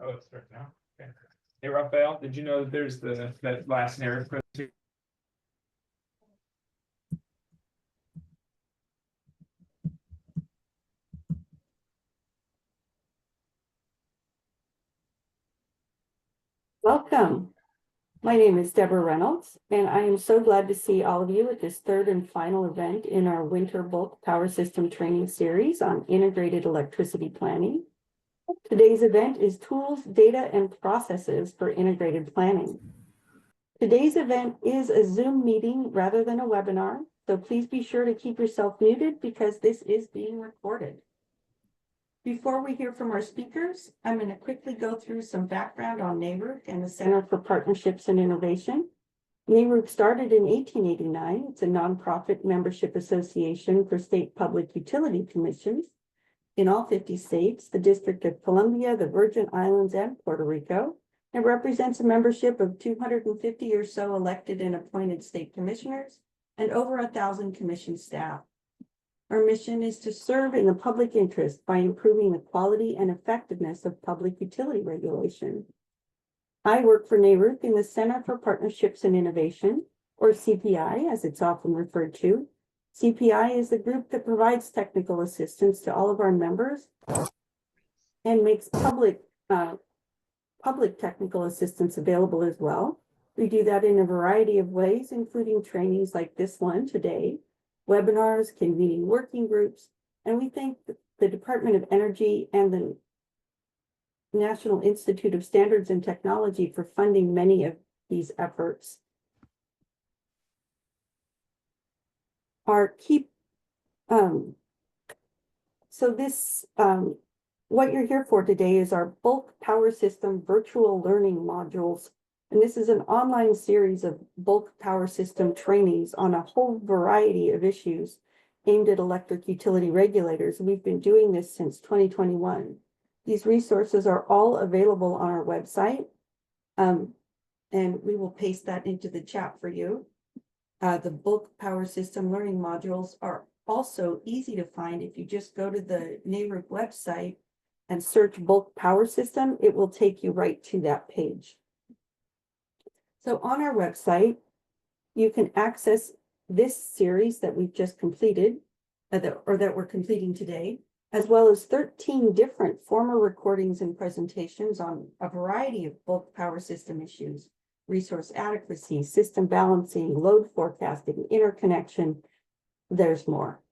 Oh, it's starting now. Okay. Hey, Raphael, did you know that there's that last narrative presentation? Welcome. My name is Deborah Reynolds, and I am so glad to see all of you at this third and final event in our winter bulk power system training series on integrated electricity planning. Today's event is Tools, Data, and Processes for Integrated Planning. Today's event is a Zoom meeting rather than a webinar, so please be sure to keep yourself muted because this is being recorded. Before we hear from our speakers, I'm going to quickly go through some background on NARUC and the Center for Partnerships and Innovation. NARUC started in 1889. It's a nonprofit membership association for state public utility commissions in all 50 states, the District of Columbia, the Virgin Islands, and Puerto Rico. It represents a membership of 250 or so elected and appointed state commissioners and over 1,000 commission staff. Our mission is to serve in the public interest by improving the quality and effectiveness of public utility regulation. I work for NARUC in the Center for Partnerships and Innovation, or CPI, as it's often referred to. CPI is the group that provides technical assistance to all of our members and makes public technical assistance available as well. We do that in a variety of ways, including trainings like this one today, webinars, convening working groups, and we thank the Department of Energy and the National Institute of Standards and Technology for funding many of these efforts. What you're here for today is our bulk power system virtual learning modules. And this is an online series of bulk power system trainings on a whole variety of issues aimed at electric utility regulators. We've been doing this since 2021. These resources are all available on our website, and we will paste that into the chat for you. The bulk power system learning modules are also easy to find. If you just go to the NARUC website and search bulk power system, it will take you right to that page. So on our website, you can access this series that we've just completed, that we're completing today, as well as 13 different former recordings and presentations on a variety of bulk power system issues: resource adequacy, system balancing, load forecasting, interconnection. There's more.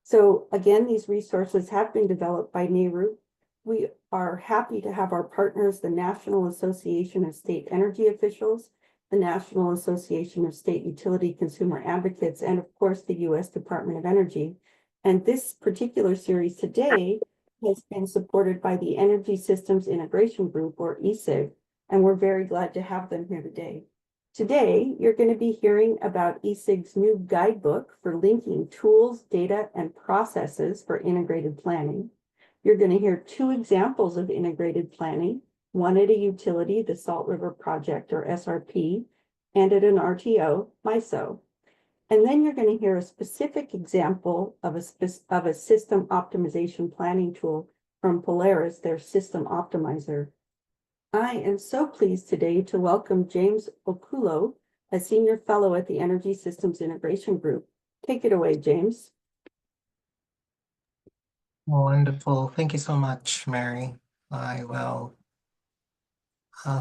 So again, these resources have been developed by NARUC. We are happy to have our partners, the National Association of State Energy Officials, the National Association of State Utility Consumer Advocates, and of course, the U.S. Department of Energy. And this particular series today has been supported by the Energy Systems Integration Group, or ESIG, and we're very glad to have them here today. Today, you're going to be hearing about ESIG's new guidebook for linking tools, data, and processes for integrated planning. You're going to hear two examples of integrated planning, one at a utility, the Salt River Project, or SRP, and at an RTO, MISO. And then you're going to hear a specific example of a system optimization planning tool from Polaris, their system optimizer. I am so pleased today to welcome James Okulo, a senior fellow at the Energy Systems Integration Group. Take it away, James. Wonderful. Thank you so much, Mary. I'll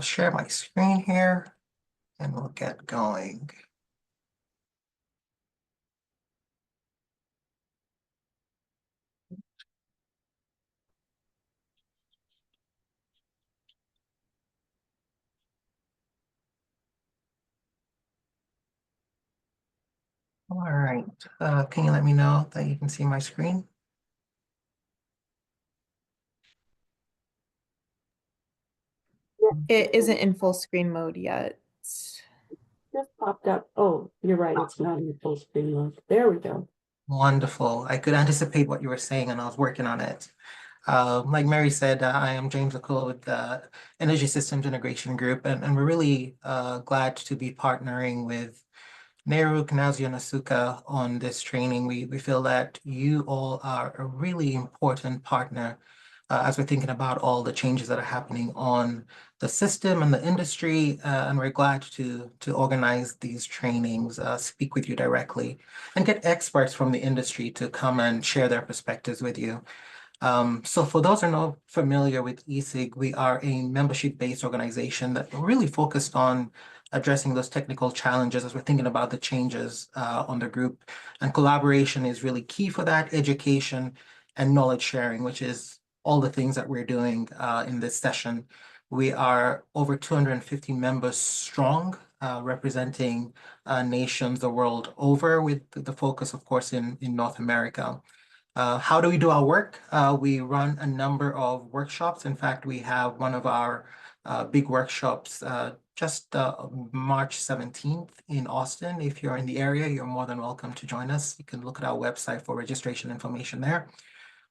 share my screen here and we'll get going. All right. Can you let me know that you can see my screen? It isn't in full screen mode yet. Just popped up. Oh, you're right. It's not in full screen mode. There we go. Wonderful. I could anticipate what you were saying and I was working on it. Like Mary said, I am James Okulo with the Energy Systems Integration Group, and we're really glad to be partnering with NARUC, Nazio, and Asuka on this training. We feel that you all are a really important partner as we're thinking about all the changes that are happening on the system and the industry. And we're glad to organize these trainings, speak with you directly, and get experts from the industry to come and share their perspectives with you. So for those who are not familiar with ESIG, we are a membership-based organization that really focused on addressing those technical challenges as we're thinking about the changes on the group. And collaboration is really key for that, education and knowledge sharing, which is all the things that we're doing in this session. We are over 250 members strong, representing nations the world over, with the focus, of course, in North America. How do we do our work? We run a number of workshops. In fact, we have one of our big workshops just March 17th in Austin. If you're in the area, you're more than welcome to join us. You can look at our website for registration information there.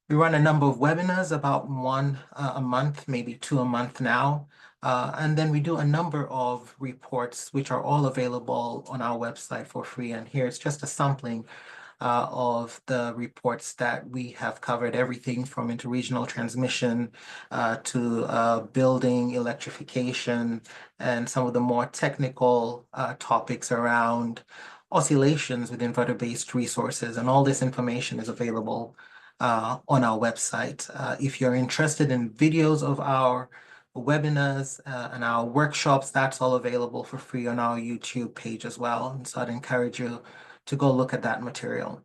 We run a number of webinars, about one a month, maybe two a month now. And then we do a number of reports, which are all available on our website for free. And here it's just a sampling of the reports that we have covered, everything from interregional transmission to building electrification and some of the more technical topics around oscillations with inverter-based resources. And all this information is available on our website. If you're interested in videos of our webinars and our workshops, that's all available for free on our YouTube page as well. And so I'd encourage you to go look at that material.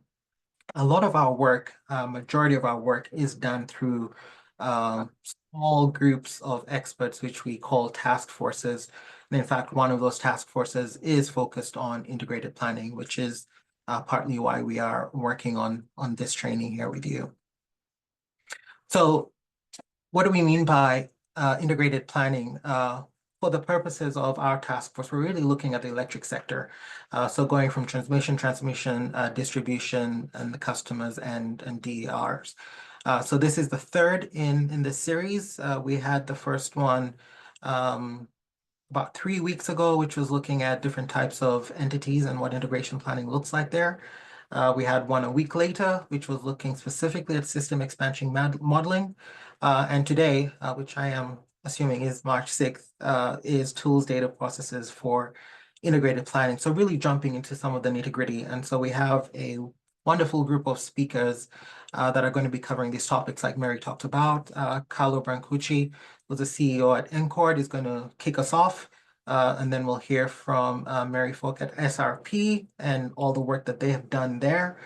A lot of our work, majority of our work is done through small groups of experts, which we call task forces. And in fact, one of those task forces is focused on integrated planning, which is partly why we are working on this training here with you. So what do we mean by integrated planning? For the purposes of our task force, we're really looking at the electric sector. So going from transmission, distribution, and the customers and DERs. So this is the third in this series. We had the first one about 3 weeks ago, which was looking at different types of entities and what integration planning looks like there. We had one a week later, which was looking specifically at system expansion modeling. And today, which I am assuming is March 6th, is tools, data, processes for integrated planning. So really jumping into some of the nitty-gritty. And so we have a wonderful group of speakers that are going to be covering these topics like Mary talked about. Carlo Brancucci, who's the CEO at Ncord, is going to kick us off. And then we'll hear from Mary Folk at SRP and all the work that they have done there.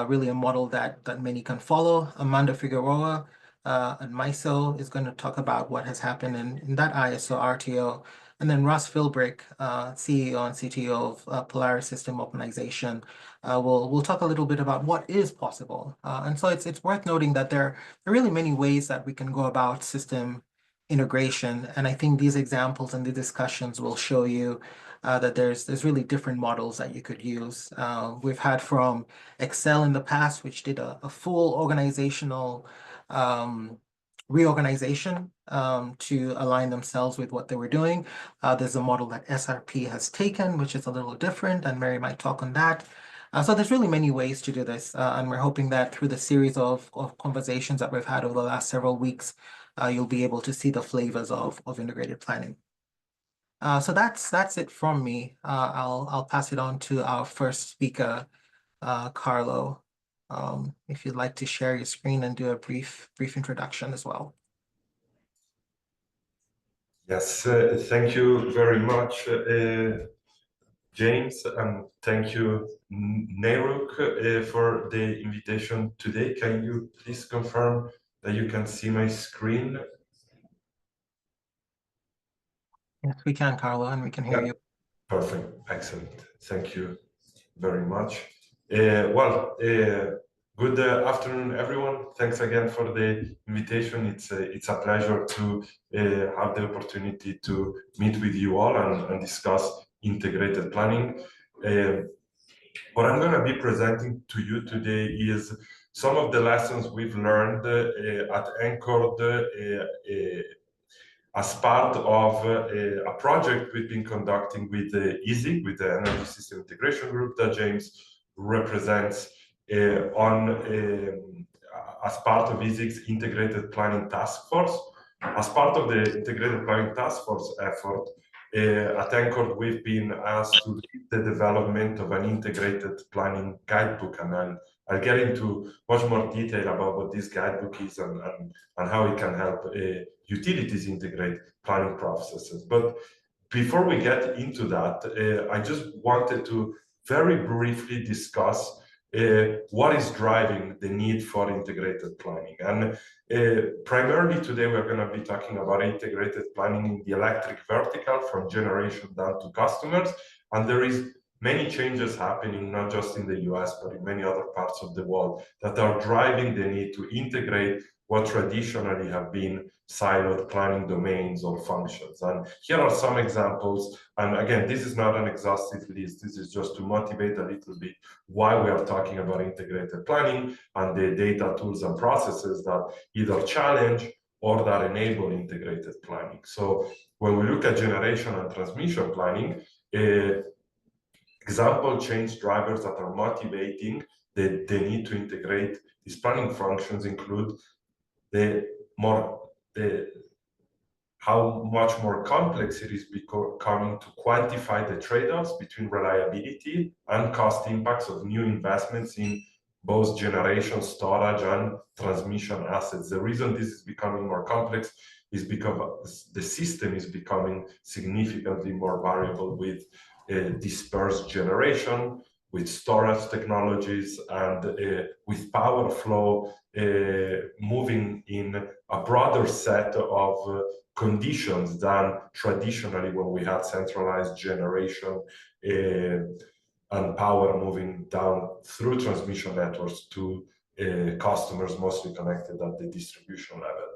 Really a model that many can follow. Amanda Figueroa and MISO is going to talk about what has happened in that ISO RTO. And then Ross Philbrick, CEO and CTO of Polaris System Optimization, we'll talk a little bit about what is possible. And so it's worth noting that there are really many ways that we can go about system integration. And I think these examples and the discussions will show you that there's really different models that you could use. We've had from Excel in the past, which did a full organizational reorganization to align themselves with what they were doing. There's a model that SRP has taken, which is a little different, and Mary might talk on that. So there's really many ways to do this, and we're hoping that through the series of conversations that we've had over the last several weeks, you'll be able to see the flavors of integrated planning. So that's it from me. I'll pass it on to our first speaker, Carlo. If you'd like to share your screen and do a brief introduction as well. Yes, thank you very much, James, and thank you, Neiruk, for the invitation today. Can you please confirm that you can see my screen? Yes, we can, Carlo, and we can hear you. Perfect, excellent. Thank you very much. Good afternoon, everyone. Thanks again for the invitation. It's a pleasure to have the opportunity to meet with you all and discuss integrated planning. What I'm going to be presenting to you today is some of the lessons we've learned at Ncord as part of a project we've been conducting with ESIG, with the Energy System Integration Group that James represents, on as part of ISIC's Integrated Planning Task Force. As part of the Integrated Planning Task Force effort, at Anchor, we've been asked to lead the development of an integrated planning guidebook, and I'll get into much more detail about what this guidebook is and how it can help utilities integrate planning processes. But before we get into that, I just wanted to very briefly discuss what is driving the need for integrated planning. And primarily today, we're going to be talking about integrated planning in the electric vertical from generation down to customers. And there is many changes happening, not just in the US, but in many other parts of the world that are driving the need to integrate what traditionally have been siloed planning domains or functions. And here are some examples. And again, this is not an exhaustive list. This is just to motivate a little bit why we are talking about integrated planning and the data tools and processes that either challenge or that enable integrated planning. So when we look at generation and transmission planning, example change drivers that are motivating the need to integrate these planning functions include how much more complex it is becoming to quantify the trade-offs between reliability and cost impacts of new investments in both generation, storage, and transmission assets. The reason this is becoming more complex is because the system is becoming significantly more variable with dispersed generation, with storage technologies, and with power flow moving in a broader set of conditions than traditionally when we had centralized generation and power moving down through transmission networks to customers mostly connected at the distribution level.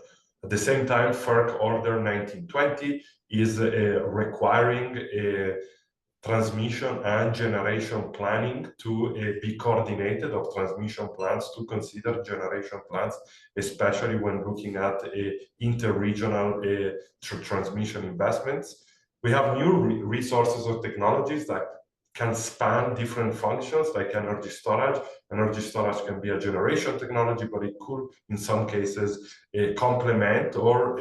At the same time, FERC Order 1920 is requiring transmission and generation planning to be coordinated, of transmission plans to consider generation plans, especially when looking at interregional transmission investments. We have new resources or technologies that can span different functions like energy storage. Energy storage can be a generation technology, but it could, in some cases, complement or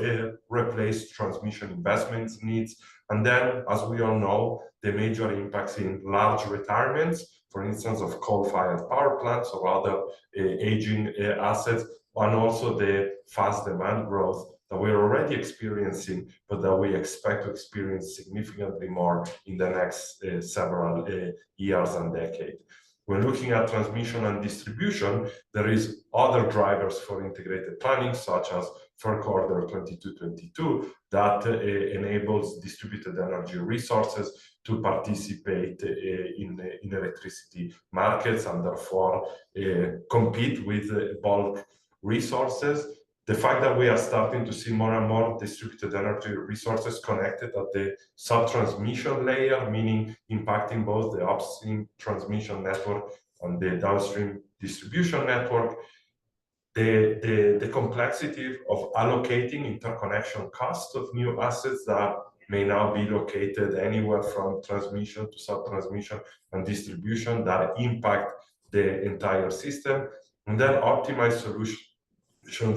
replace transmission investments needs. And then, as we all know, the major impacts in large retirements, for instance, of coal-fired power plants or other aging assets, and also the fast demand growth that we're already experiencing, but that we expect to experience significantly more in the next several years and decades. When looking at transmission and distribution, there is other drivers for integrated planning, such as FERC Order 2222, that enables distributed energy resources to participate in electricity markets and therefore compete with bulk resources. The fact that we are starting to see more and more distributed energy resources connected at the sub-transmission layer, meaning impacting both the upstream transmission network and the downstream distribution network. The complexity of allocating interconnection costs of new assets that may now be located anywhere from transmission to sub-transmission and distribution that impact the entire system, and then optimize solutions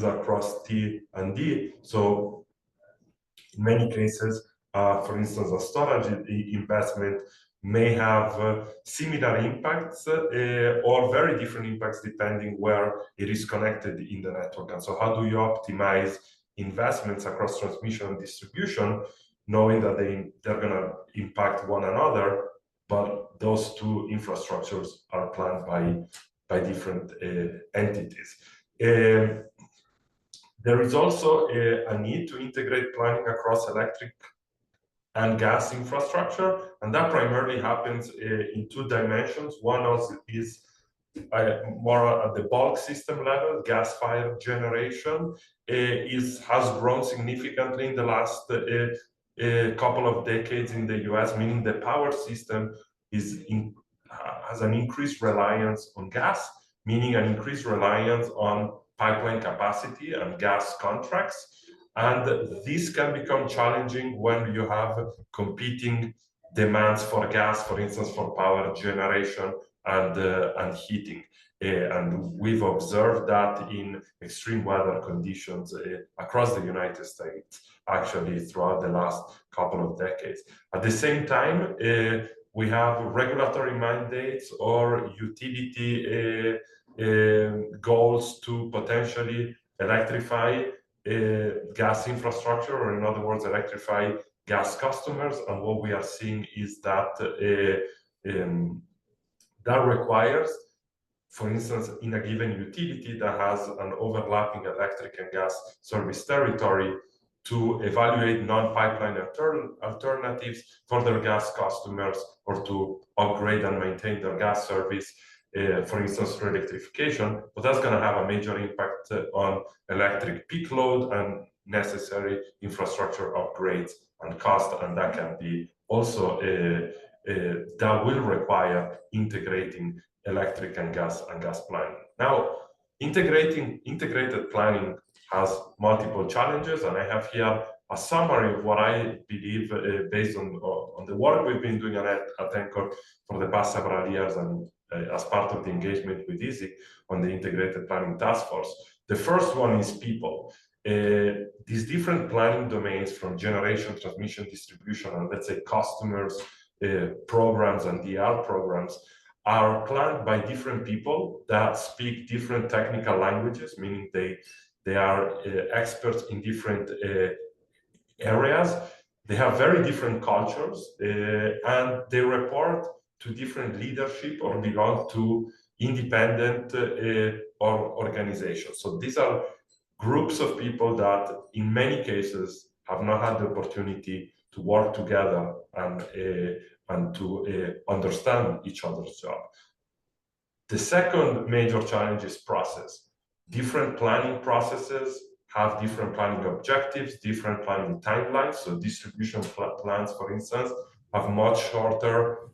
across T and D. So in many cases, for instance, a storage investment may have similar impacts or very different impacts depending where it is connected in the network. And so how do you optimize investments across transmission and distribution, knowing that they're going to impact one another, but those two infrastructures are planned by different entities. There is also a need to integrate planning across electric and gas infrastructure, and that primarily happens in two dimensions. One is more at the bulk system level. Gas-fired generation has grown significantly in the last couple of decades in the US, meaning the power system has an increased reliance on gas, meaning an increased reliance on pipeline capacity and gas contracts. And this can become challenging when you have competing demands for gas, for instance, for power generation and heating. And we've observed that in extreme weather conditions across the United States, actually throughout the last couple of decades. At the same time, we have regulatory mandates or utility goals to potentially electrify gas infrastructure, or in other words, electrify gas customers. And what we are seeing is that that requires, for instance, in a given utility that has an overlapping electric and gas service territory, to evaluate non-pipeline alternatives for their gas customers, or to upgrade and maintain their gas service, for instance, for electrification. But that's going to have a major impact on electric peak load and necessary infrastructure upgrades and cost, and that can be also that will require integrating electric and gas planning. Now, integrated planning has multiple challenges, and I have here a summary of what I believe, based on the work we've been doing at Anchor for the past several years, and as part of the engagement with ISIC on the integrated planning task force. The first one is people. These different planning domains, from generation, transmission, distribution, and let's say customers, programs, and DR programs, are planned by different people that speak different technical languages, meaning they are experts in different areas. They have very different cultures, and they report to different leadership or belong to independent organizations. So these are groups of people that in many cases have not had the opportunity to work together and to understand each other's job. The second major challenge is process. Different planning processes have different planning objectives, different planning timelines. So distribution plans, for instance, have much shorter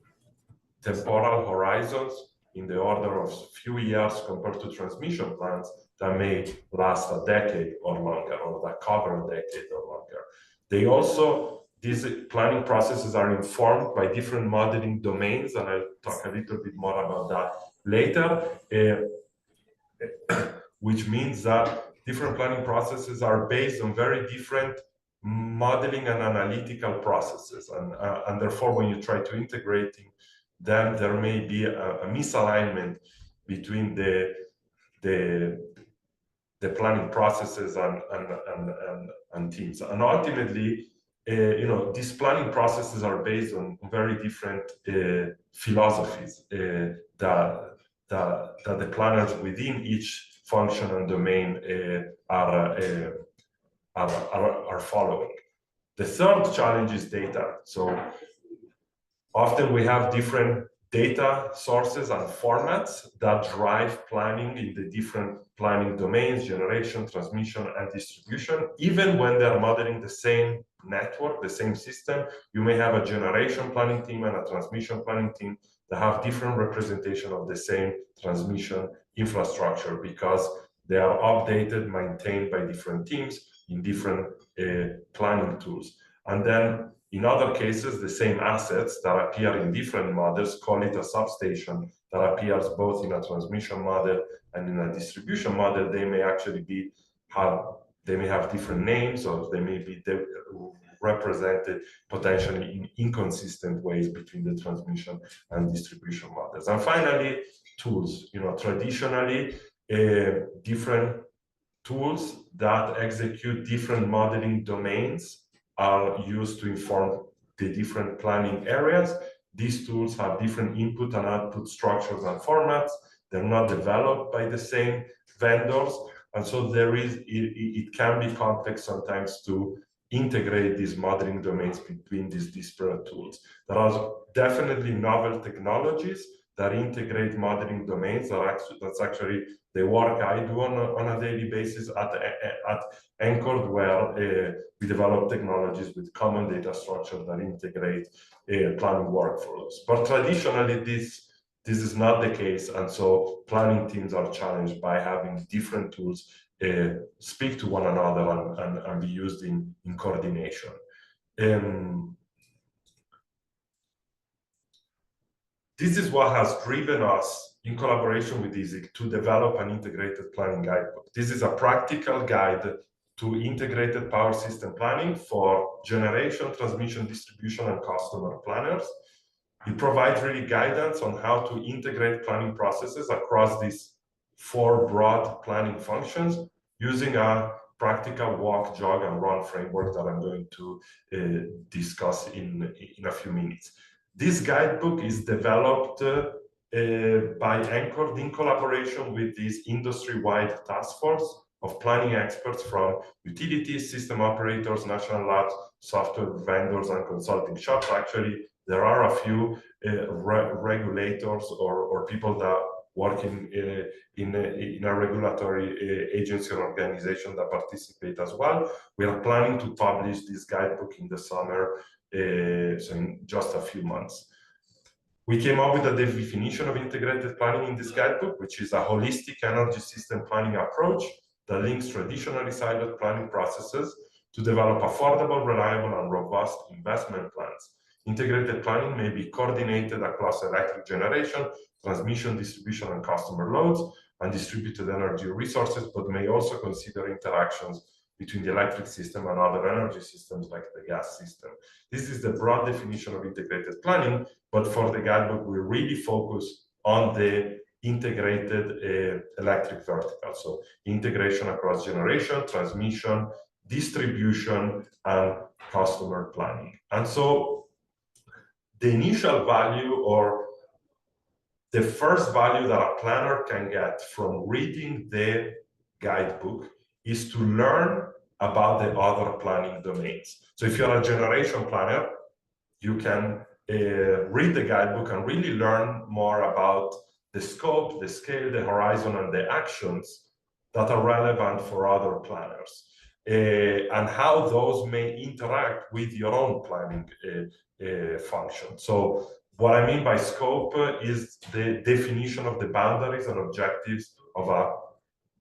temporal horizons in the order of few years compared to transmission plans that may last a decade or longer, or that cover a decade or longer. They also, these planning processes are informed by different modeling domains, and I'll talk a little bit more about that later, which means that different planning processes are based on very different modeling and analytical processes, and therefore when you try to integrate them, there may be a misalignment between the planning processes and teams. And ultimately, these planning processes are based on very different philosophies that the planners within each function and domain are following. The third challenge is data. So often we have different data sources and formats that drive planning in the different planning domains: generation, transmission, and distribution. Even when they're modeling the same network, the same system, you may have a generation planning team and a transmission planning team that have different representation of the same transmission infrastructure, because they are updated, maintained by different teams in different planning tools. And then in other cases, the same assets that appear in different models, call it a substation, that appears both in a transmission model and in a distribution model, they may actually have different names, or they may be represented potentially in inconsistent ways between the transmission and distribution models. And finally, tools. Traditionally, different tools that execute different modeling domains are used to inform the different planning areas. These tools have different input and output structures and formats. They're not developed by the same vendors. And so it can be complex sometimes to integrate these modeling domains between these disparate tools. There are definitely novel technologies that integrate modeling domains. That's actually the work I do on a daily basis at Anchor, where we develop technologies with common data structures that integrate planning workflows. But traditionally, this is not the case, and so planning teams are challenged by having different tools speak to one another and be used in coordination. This is what has driven us in collaboration with ISIC to develop an integrated planning guidebook. This is a practical guide to integrated power system planning for generation, transmission, distribution, and customer planners. It provides really guidance on how to integrate planning processes across these 4 broad planning functions using a practical walk, jog, and run framework that I'm going to discuss in a few minutes. This guidebook is developed by Anchored in collaboration with this industry-wide task force of planning experts from utilities, system operators, national labs, software vendors, and consulting shops. Actually, there are a few regulators or people that work in a regulatory agency or organization that participate as well. We are planning to publish this guidebook in the summer, so in just a few months. We came up with a definition of integrated planning in this guidebook, which is a holistic energy system planning approach that links traditionally siloed planning processes to develop affordable, reliable, and robust investment plans. Integrated planning may be coordinated across electric generation, transmission, distribution, and customer loads, and distributed energy resources, but may also consider interactions between the electric system and other energy systems like the gas system. This is the broad definition of integrated planning, but for the guidebook, we really focus on the integrated electric vertical. So integration across generation, transmission, distribution, and customer planning. And so the initial value, or the first value that a planner can get from reading the guidebook, is to learn about the other planning domains. So if you're a generation planner, you can read the guidebook and really learn more about the scope, the scale, the horizon, and the actions that are relevant for other planners, and how those may interact with your own planning function. So what I mean by scope is the definition of the boundaries and objectives of a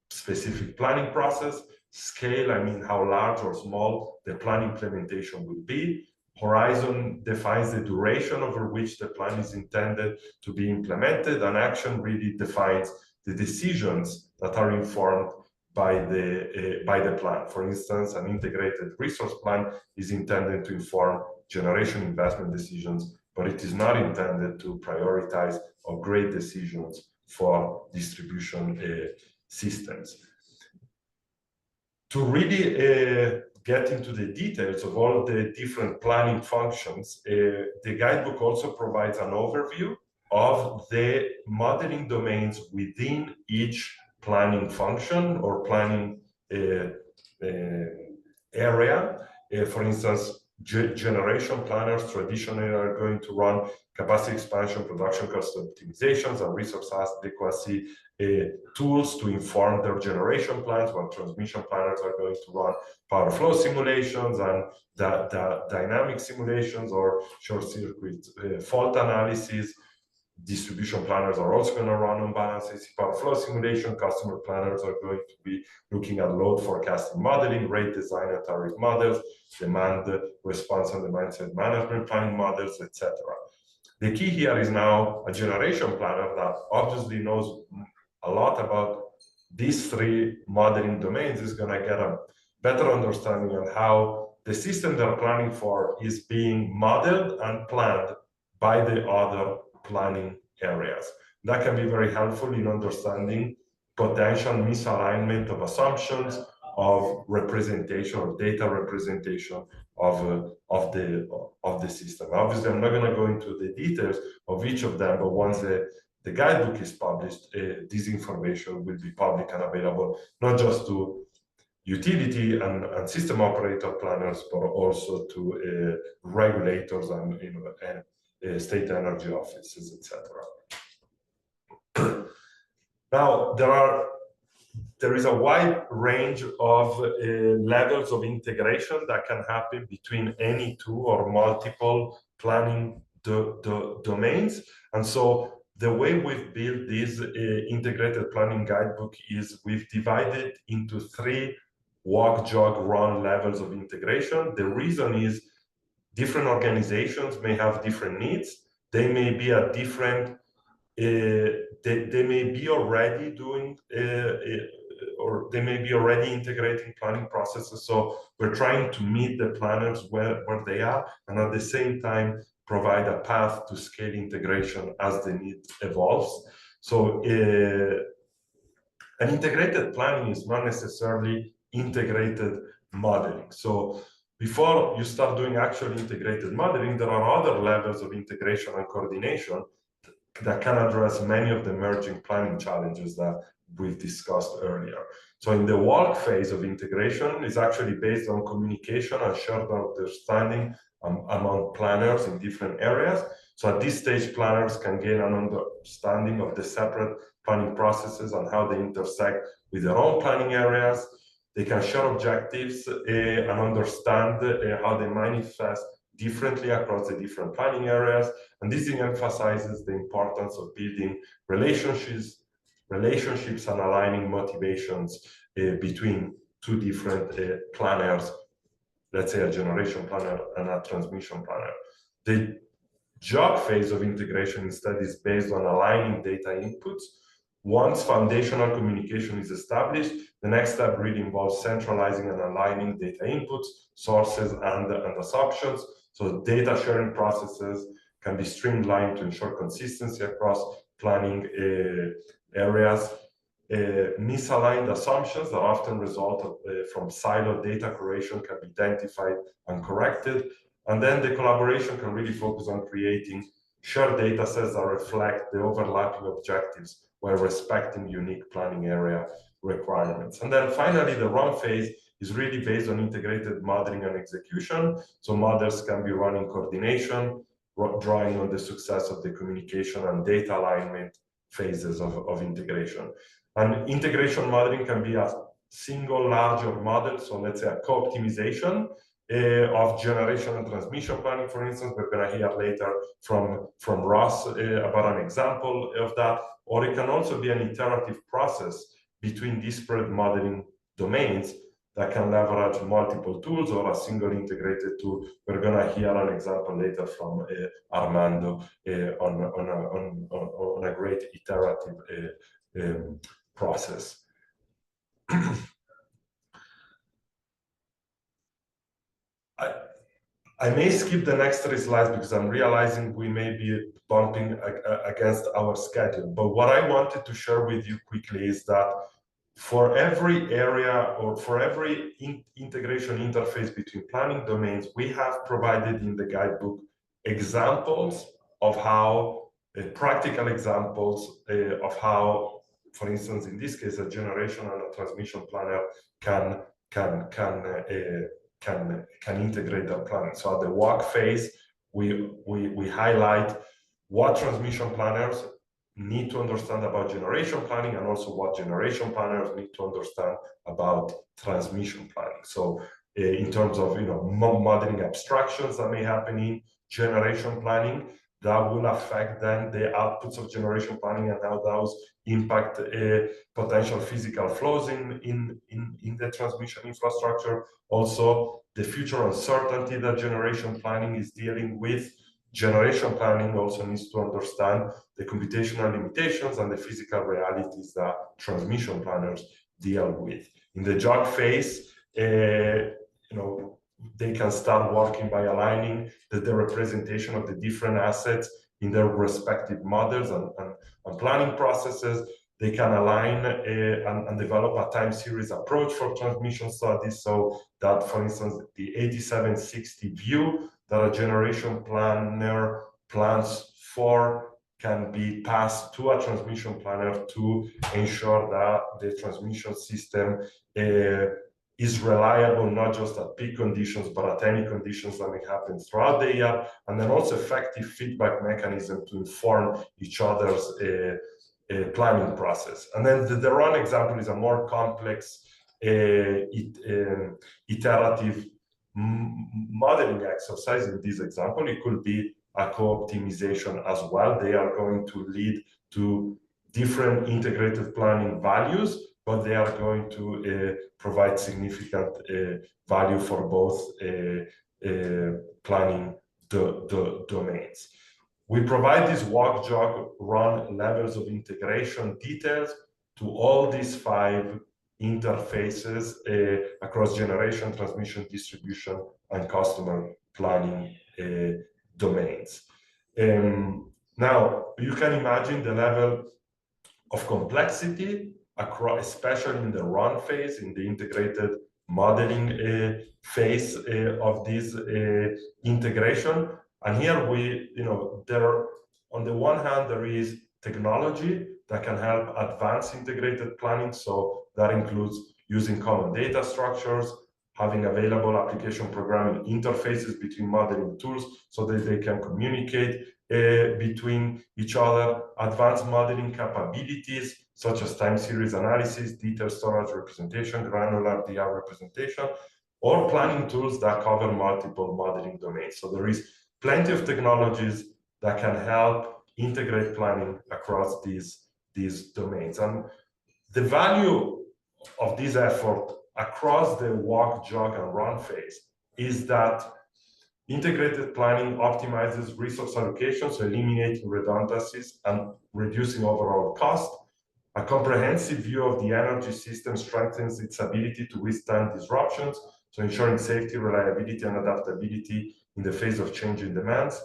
specific planning process. Scale, I mean how large or small the plan implementation will be. Horizon defines the duration over which the plan is intended to be implemented, and action really defines the decisions that are informed by the plan. For instance, an integrated resource plan is intended to inform generation investment decisions, but it is not intended to prioritize or grade decisions for distribution systems. To really get into the details of all the different planning functions, the guidebook also provides an overview of the modeling domains within each planning function or planning area. For instance, generation planners traditionally are going to run capacity expansion, production cost optimizations, and resource adequacy tools to inform their generation plans, while transmission planners are going to run power flow simulations and the dynamic simulations or short circuit fault analysis. Distribution planners are also going to run unbalances, power flow simulation. Customer planners are going to be looking at load forecasting modeling, rate design and tariff models, demand response and demand-side management planning models, etc. The key here is now a generation planner that obviously knows a lot about these 3 modeling domains is going to get a better understanding of how the system they're planning for is being modeled and planned by the other planning areas. That can be very helpful in understanding potential misalignment of assumptions, of representation or data representation of the system. Obviously, I'm not going to go into the details of each of them, but once the guidebook is published, this information will be public and available not just to utility and system operator planners, but also to regulators and state energy offices, etc. Now, there is a wide range of levels of integration that can happen between any 2 or multiple planning domains. And so the way we've built this integrated planning guidebook is we've divided into 3 walk, jog, run levels of integration. The reason is different organizations may have different needs. They may be at different they may be already doing or they may be already integrating planning processes. So we're trying to meet the planners where they are, and at the same time provide a path to scale integration as the need evolves. So an integrated planning is not necessarily integrated modeling. So before you start doing actual integrated modeling, there are other levels of integration and coordination that can address many of the emerging planning challenges that we've discussed earlier. So in the walk phase of integration is actually based on communication and shared understanding among planners in different areas. So at this stage, planners can gain an understanding of the separate planning processes and how they intersect with their own planning areas. They can share objectives and understand how they manifest differently across the different planning areas. And this emphasizes the importance of building relationships and aligning motivations between two different planners, let's say a generation planner and a transmission planner. The job phase of integration instead is based on aligning data inputs. Once foundational communication is established, the next step really involves centralizing and aligning data inputs, sources, and assumptions. So data sharing processes can be streamlined to ensure consistency across planning areas. Misaligned assumptions that often result from siloed data curation can be identified and corrected. And then the collaboration can really focus on creating shared data sets that reflect the overlapping objectives while respecting unique planning area requirements. And then finally, the run phase is really based on integrated modeling and execution. So models can be run in coordination, drawing on the success of the communication and data alignment phases of integration. And integration modeling can be a single larger model. So let's say a co-optimization of generation and transmission planning, for instance. We're going to hear later from Ross about an example of that. Or it can also be an iterative process between disparate modeling domains that can leverage multiple tools or a single integrated tool. We're going to hear an example later from Armando on a great iterative process. I may skip the next 3 slides because I'm realizing we may be bumping against our schedule. But what I wanted to share with you quickly is that for every area or for every integration interface between planning domains, we have provided in the guidebook examples of how, practical examples of how, for instance, in this case, a generation and a transmission planner can integrate their planning. So at the walk phase, we highlight what transmission planners need to understand about generation planning and also what generation planners need to understand about transmission planning. So in terms of modeling abstractions that may happen in generation planning, that will affect then the outputs of generation planning and how those impact potential physical flows in the transmission infrastructure. Also, the future uncertainty that generation planning is dealing with. Generation planning also needs to understand the computational limitations and the physical realities that transmission planners deal with. In the jog phase, they can start working by aligning the representation of the different assets in their respective models and planning processes. They can align and develop a time series approach for transmission studies, so that, for instance, the 8760 view that a generation planner plans for can be passed to a transmission planner to ensure that the transmission system is reliable, not just at peak conditions, but at any conditions that may happen throughout the year, and then also effective feedback mechanism to inform each other's planning process. And then the run example is a more complex iterative modeling exercise. In this example, it could be a co-optimization as well. They are going to lead to different integrated planning values, but they are going to provide significant value for both planning domains. We provide these walk, jog, run levels of integration details to all these 5 interfaces across generation, transmission, distribution, and customer planning domains. Now, you can imagine the level of complexity across, especially in the run phase, in the integrated modeling phase of this integration. And here we, on the one hand, there is technology that can help advance integrated planning. So that includes using common data structures, having available application programming interfaces between modeling tools so that they can communicate between each other, advanced modeling capabilities such as time series analysis, detailed storage representation, granular DR representation, or planning tools that cover multiple modeling domains. So there is plenty of technologies that can help integrate planning across these domains. And the value of this effort across the walk, jog, and run phase is that integrated planning optimizes resource allocation, so eliminating redundancies and reducing overall cost. A comprehensive view of the energy system strengthens its ability to withstand disruptions, so ensuring safety, reliability, and adaptability in the face of changing demands.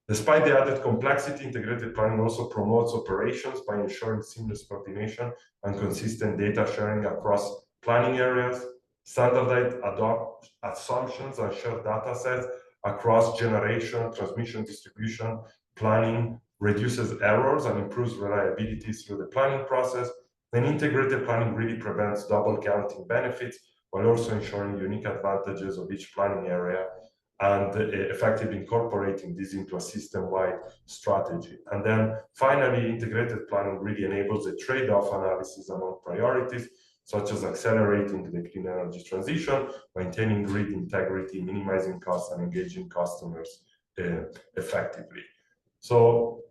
Despite the added complexity, integrated planning also promotes operations by ensuring seamless coordination and consistent data sharing across planning areas, standardized assumptions and shared data sets across generation, transmission, distribution, planning, reduces errors and improves reliability through the planning process. Then integrated planning really prevents double counting benefits while also ensuring unique advantages of each planning area and effectively incorporating this into a system-wide strategy. And then finally, integrated planning really enables a trade-off analysis among priorities, such as accelerating the clean energy transition, maintaining grid integrity, minimizing costs, and engaging customers effectively. So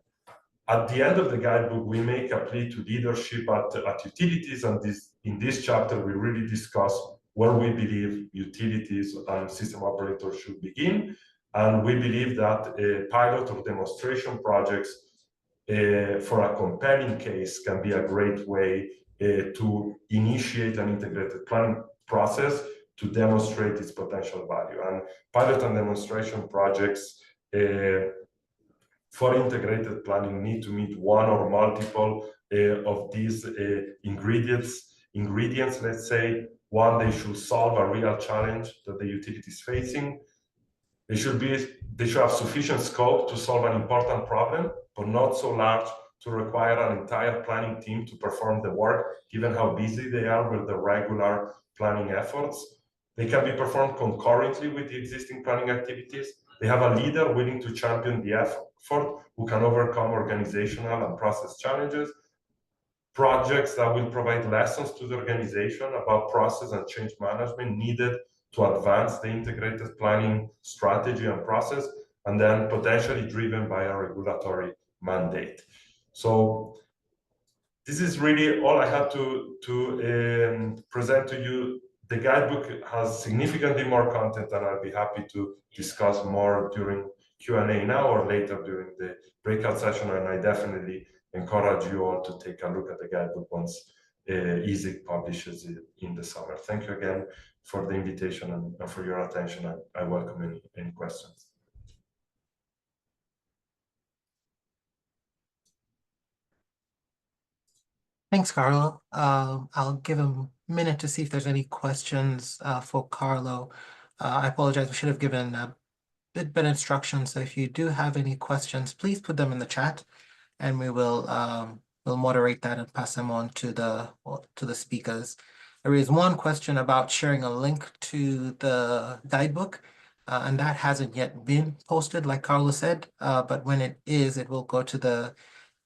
at the end of the guidebook, we make a plea to leadership at utilities, and in this chapter, we really discuss where we believe utilities and system operators should begin. And we believe that pilot or demonstration projects for a compelling case can be a great way to initiate an integrated planning process to demonstrate its potential value. And pilot and demonstration projects for integrated planning need to meet one or multiple of these ingredients, let's say. One, they should solve a real challenge that the utility is facing. They should have sufficient scope to solve an important problem, but not so large to require an entire planning team to perform the work, given how busy they are with the regular planning efforts. They can be performed concurrently with the existing planning activities. They have a leader willing to champion the effort, who can overcome organizational and process challenges. Projects that will provide lessons to the organization about process and change management needed to advance the integrated planning strategy and process, and then potentially driven by a regulatory mandate. So this is really all I have to present to you. The guidebook has significantly more content, and I'll be happy to discuss more during Q&A now or later during the breakout session, and I definitely encourage you all to take a look at the guidebook once EASIG publishes it in the summer. Thank you again for the invitation and for your attention. I welcome any questions. Thanks, Carlo. I'll give a minute to see if there's any questions for Carlo. I apologize, we should have given a bit better instructions. So if you do have any questions, please put them in the chat, and we will we'll moderate that and pass them on to the speakers. There is one question about sharing a link to the guidebook, and that hasn't yet been posted, like Carlo said. But when it is, it will go to the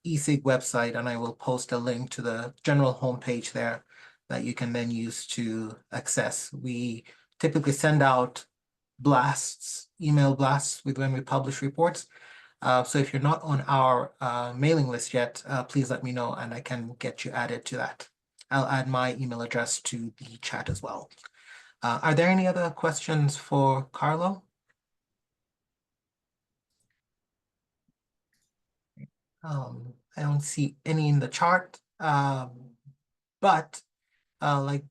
EASIG website, and I will post a link to the general homepage there that you can then use to access. We typically send out blasts, email blasts with when we publish reports. So if you're not on our mailing list yet, please let me know and I can get you added to that. I'll add my email address to the chat as well. Are there any other questions for Carlo? I don't see any in the chart. But like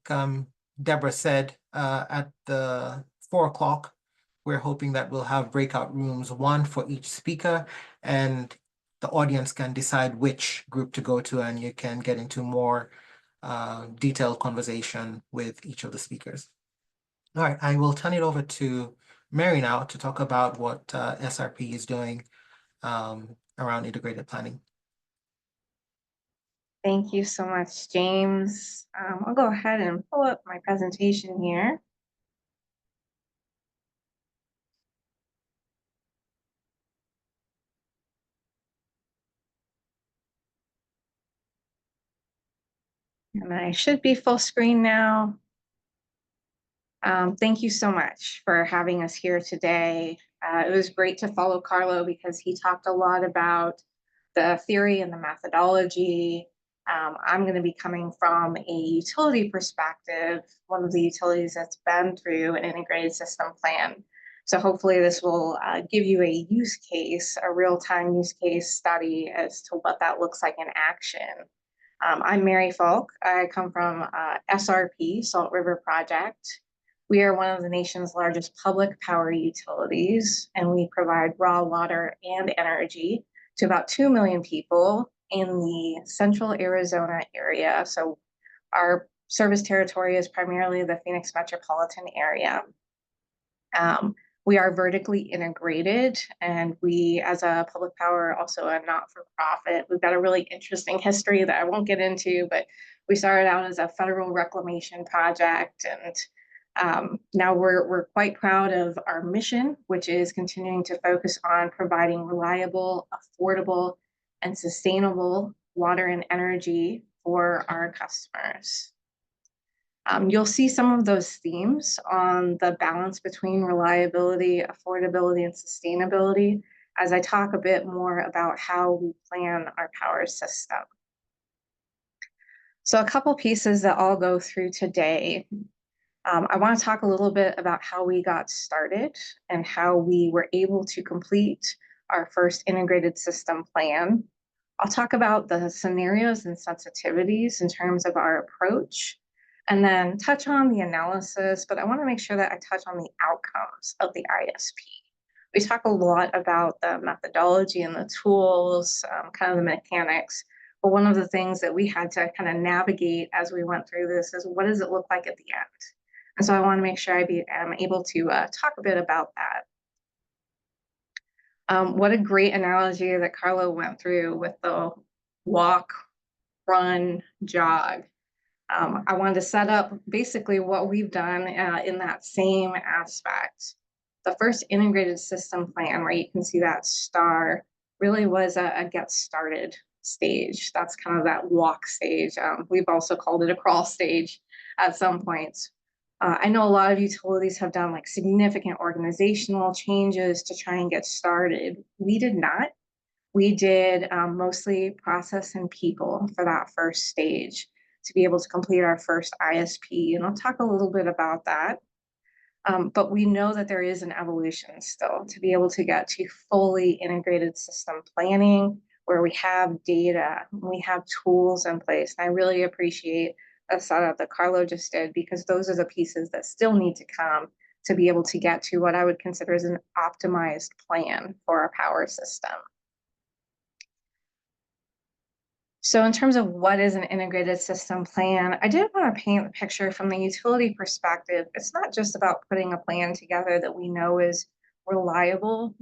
Deborah said, at the 4 o'clock, we're hoping that we'll have breakout rooms, one for each speaker, and the audience can decide which group to go to, and you can get into more detailed conversation with each of the speakers. All right, I will turn it over to Mary now to talk about what SRP is doing around integrated planning. Thank you so much, James. I'll go ahead and pull up my presentation here. And I should be full screen now. Thank you so much for having us here today. It was great to follow Carlo because he talked a lot about the theory and the methodology. I'm going to be coming from a utility perspective, one of the utilities that's been through an integrated system plan. So hopefully this will give you a use case, a real-time use case study as to what that looks like in action. I'm Mary Falk. I come from SRP, Salt River Project. We are one of the nation's largest public power utilities, and we provide raw water and energy to about 2 million people in the central Arizona area. So our service territory is primarily the Phoenix metropolitan area. We are vertically integrated, and we, as a public power, also a not-for-profit. We've got a really interesting history that I won't get into, but we started out as a federal reclamation project, and now we're quite proud of our mission, which is continuing to focus on providing reliable, affordable, and sustainable water and energy for our customers. You'll see some of those themes on the balance between reliability, affordability, and sustainability as I talk a bit more about how we plan our power system. So a couple pieces that I'll go through today. I want to talk a little bit about how we got started and how we were able to complete our first integrated system plan. I'll talk about the scenarios and sensitivities in terms of our approach, and then touch on the analysis, but I want to make sure that I touch on the outcomes of the ISP. We talk a lot about the methodology and the tools, kind of the mechanics, but one of the things that we had to kind of navigate as we went through this is what does it look like at the end? And so I want to make sure I'm able to talk a bit about that. What a great analogy that Carlo went through with the walk, run, jog. I wanted to set up basically what we've done in that same aspect. The first integrated system plan, where you can see that star, really was a get started stage. That's kind of that walk stage. We've also called it a crawl stage at some points. I know a lot of utilities have done like significant organizational changes to try and get started. We did not. We did mostly process and people for that first stage to be able to complete our first ISP. And I'll talk a little bit about that. But we know that there is an evolution still to be able to get to fully integrated system planning where we have data, we have tools in place. And I really appreciate a setup that Carlo just did, because those are the pieces that still need to come to be able to get to what I would consider as an optimized plan for our power system. So in terms of what is an integrated system plan, I did want to paint the picture from the utility perspective. It's not just about putting a plan together that we know is reliable,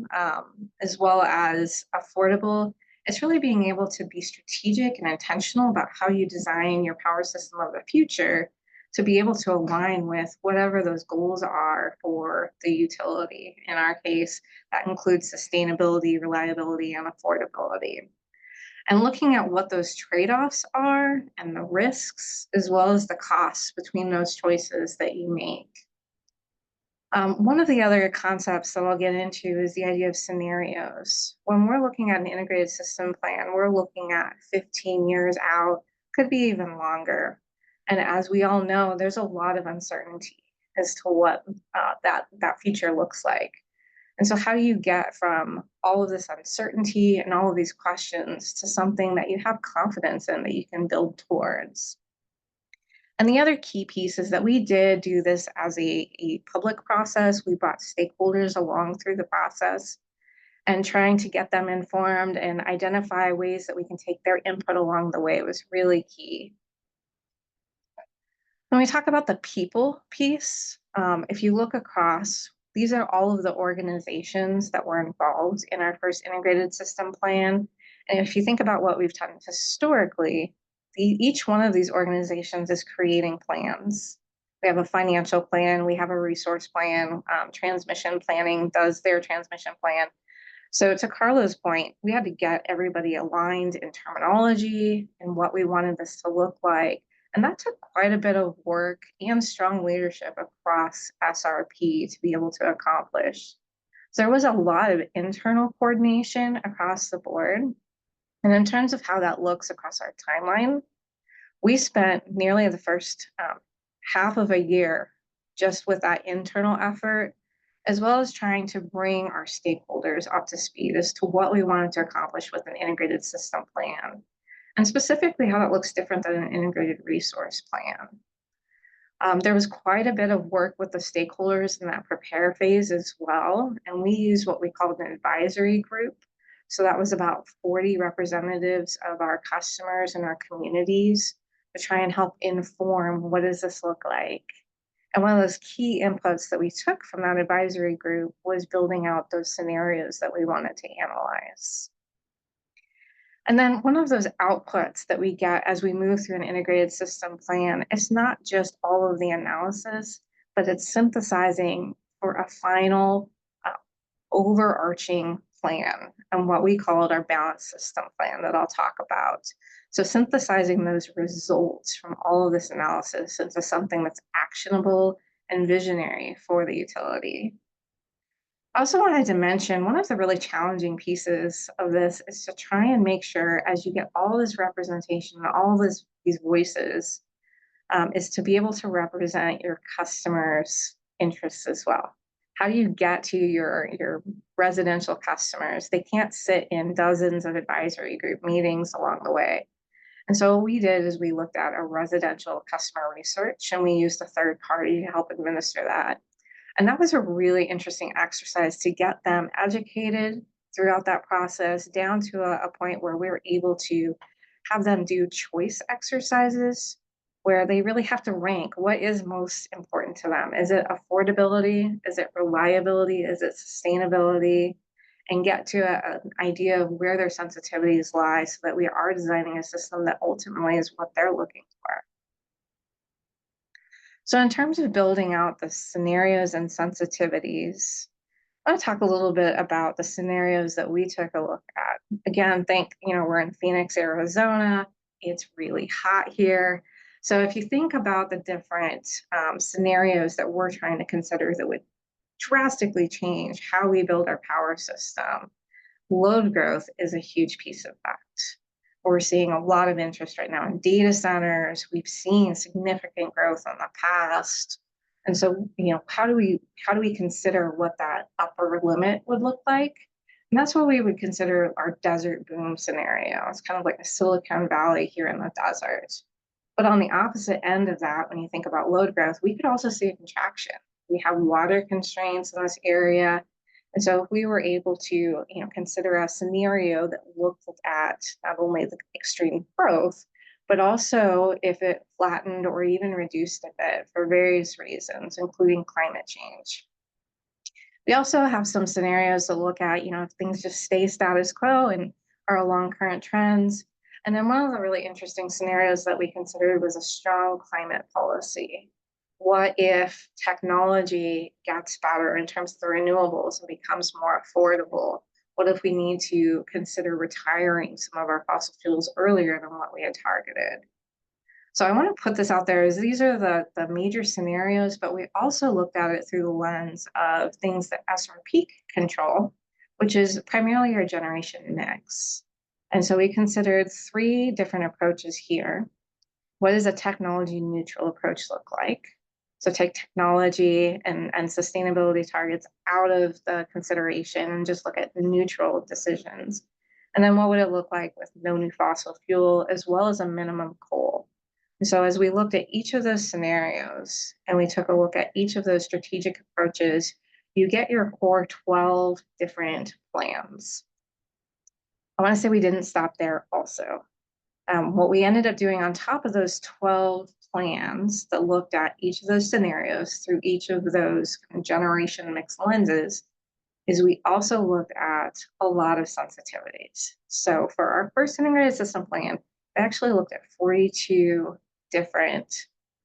as well as affordable. It's really being able to be strategic and intentional about how you design your power system of the future to be able to align with whatever those goals are for the utility. In our case, that includes sustainability, reliability, and affordability. And looking at what those trade-offs are and the risks, as well as the costs between those choices that you make. One of the other concepts that I'll get into is the idea of scenarios. When we're looking at an integrated system plan, we're looking at 15 years out, could be even longer. And as we all know, there's a lot of uncertainty as to what that future looks like. And so how do you get from all of this uncertainty and all of these questions to something that you have confidence in that you can build towards? And the other key piece is that we did do this as a public process. We brought stakeholders along through the process and trying to get them informed and identify ways that we can take their input along the way was really key. When we talk about the people piece, if you look across, these are all of the organizations that were involved in our first integrated system plan. And if you think about what we've done historically, each one of these organizations is creating plans. We have a financial plan, we have a resource plan, transmission planning does their transmission plan. So to Carla's point, we had to get everybody aligned in terminology and what we wanted this to look like. And that took quite a bit of work and strong leadership across SRP to be able to accomplish. So there was a lot of internal coordination across the board. And in terms of how that looks across our timeline, we spent nearly the first half of a year just with that internal effort, as well as trying to bring our stakeholders up to speed as to what we wanted to accomplish with an integrated system plan, and specifically how that looks different than an integrated resource plan. There was quite a bit of work with the stakeholders in that prepare phase as well, and we used what we called an advisory group. So that was about 40 representatives of our customers and our communities to try and help inform what does this look like. And one of those key inputs that we took from that advisory group was building out those scenarios that we wanted to analyze. And then one of those outputs that we get as we move through an integrated system plan, it's not just all of the analysis, but it's synthesizing for a final overarching plan and what we called our balanced system plan that I'll talk about. So synthesizing those results from all of this analysis into something that's actionable and visionary for the utility. I also wanted to mention one of the really challenging pieces of this is to try and make sure as you get all this representation, all these voices, is to be able to represent your customers' interests as well. How do you get to your residential customers? They can't sit in dozens of advisory group meetings along the way. And so what we did is we looked at a residential customer research and we used a third party to help administer that. And that was a really interesting exercise to get them educated throughout that process down to a point where we were able to have them do choice exercises where they really have to rank what is most important to them. Is it affordability? Is it reliability? Is it sustainability? And get to an idea of where their sensitivities lie so that we are designing a system that ultimately is what they're looking for. So in terms of building out the scenarios and sensitivities, I want to talk a little bit about the scenarios that we took a look at. Again, we're in Phoenix, Arizona. It's really hot here. So if you think about the different scenarios that we're trying to consider that would drastically change how we build our power system, load growth is a huge piece of that. We're seeing a lot of interest right now in data centers. We've seen significant growth in the past. And so, how do we consider what that upper limit would look like? And that's what we would consider our desert boom scenario. It's kind of like a Silicon Valley here in the desert. But on the opposite end of that, when you think about load growth, we could also see a contraction. We have water constraints in this area. And so if we were able to, consider a scenario that looked at not only the extreme growth, but also if it flattened or even reduced a bit for various reasons, including climate change. We also have some scenarios that look at, if things just stay status quo and are along current trends. And then one of the really interesting scenarios that we considered was a strong climate policy. What if technology gets better in terms of the renewables and becomes more affordable? What if we need to consider retiring some of our fossil fuels earlier than what we had targeted? So I want to put this out there as these are the major scenarios, but we also looked at it through the lens of things that SRP control, which is primarily our generation mix. And so we considered 3 different approaches here. What does a technology neutral approach look like? So take technology and sustainability targets out of the consideration and just look at neutral decisions. And then what would it look like with no new fossil fuel as well as a minimum coal? And so as we looked at each of those scenarios and we took a look at each of those strategic approaches, you get your core 12 different plans. I want to say we didn't stop there also. What we ended up doing on top of those 12 plans that looked at each of those scenarios through each of those generation mixed lenses is we also looked at a lot of sensitivities. So for our first integrated system plan, we actually looked at 42 different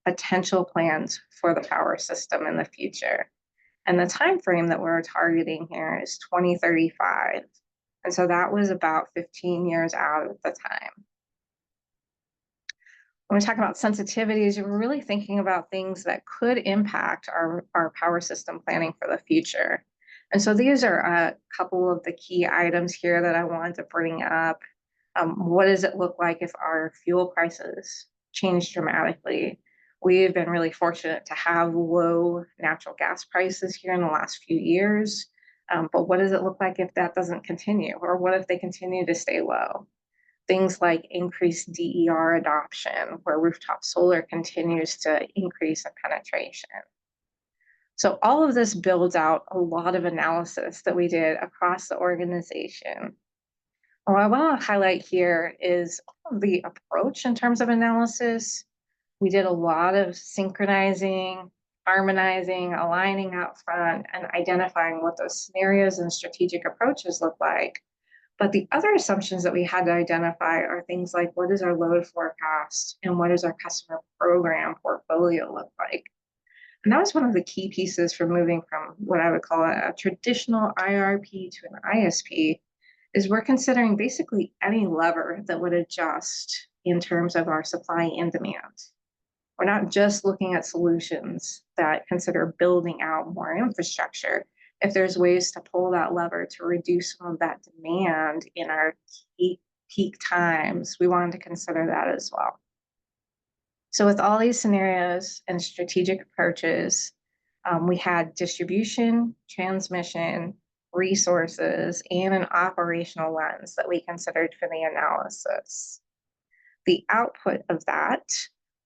potential plans for the power system in the future. And the time frame that we're targeting here is 2035. And so that was about 15 years out at the time. When we talk about sensitivities, we're really thinking about things that could impact our power system planning for the future. And so these are a couple of the key items here that I wanted to bring up. What does it look like if our fuel prices change dramatically? We've been really fortunate to have low natural gas prices here in the last few years. But what does it look like if that doesn't continue? Or what if they continue to stay low? Things like increased DER adoption, where rooftop solar continues to increase in penetration. So all of this builds out a lot of analysis that we did across the organization. What I want to highlight here is the approach in terms of analysis. We did a lot of synchronizing, harmonizing, aligning out front, and identifying what those scenarios and strategic approaches look like. But the other assumptions that we had to identify are things like what is our load forecast and what does our customer program portfolio look like? And that was one of the key pieces for moving from what I would call a traditional IRP to an ISP, is we're considering basically any lever that would adjust in terms of our supply and demand. We're not just looking at solutions that consider building out more infrastructure. If there's ways to pull that lever to reduce some of that demand in our peak times, we wanted to consider that as well. So with all these scenarios and strategic approaches, we had distribution, transmission, resources, and an operational lens that we considered for the analysis. The output of that,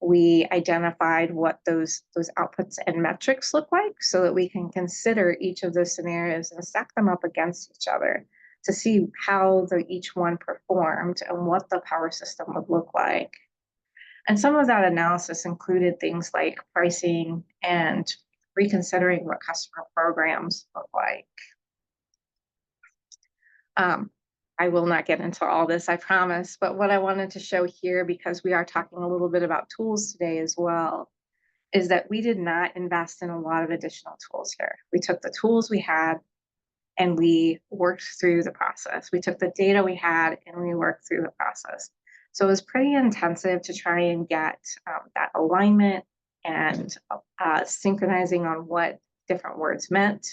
we identified what those outputs and metrics look like so that we can consider each of those scenarios and stack them up against each other to see how each one performed and what the power system would look like. And some of that analysis included things like pricing and reconsidering what customer programs look like. I will not get into all this, I promise, but what I wanted to show here, because we are talking a little bit about tools today as well, is that we did not invest in a lot of additional tools here. We took the tools we had and we worked through the process. We took the data we had and we worked through the process. So it was pretty intensive to try and get that alignment and synchronizing on what different words meant.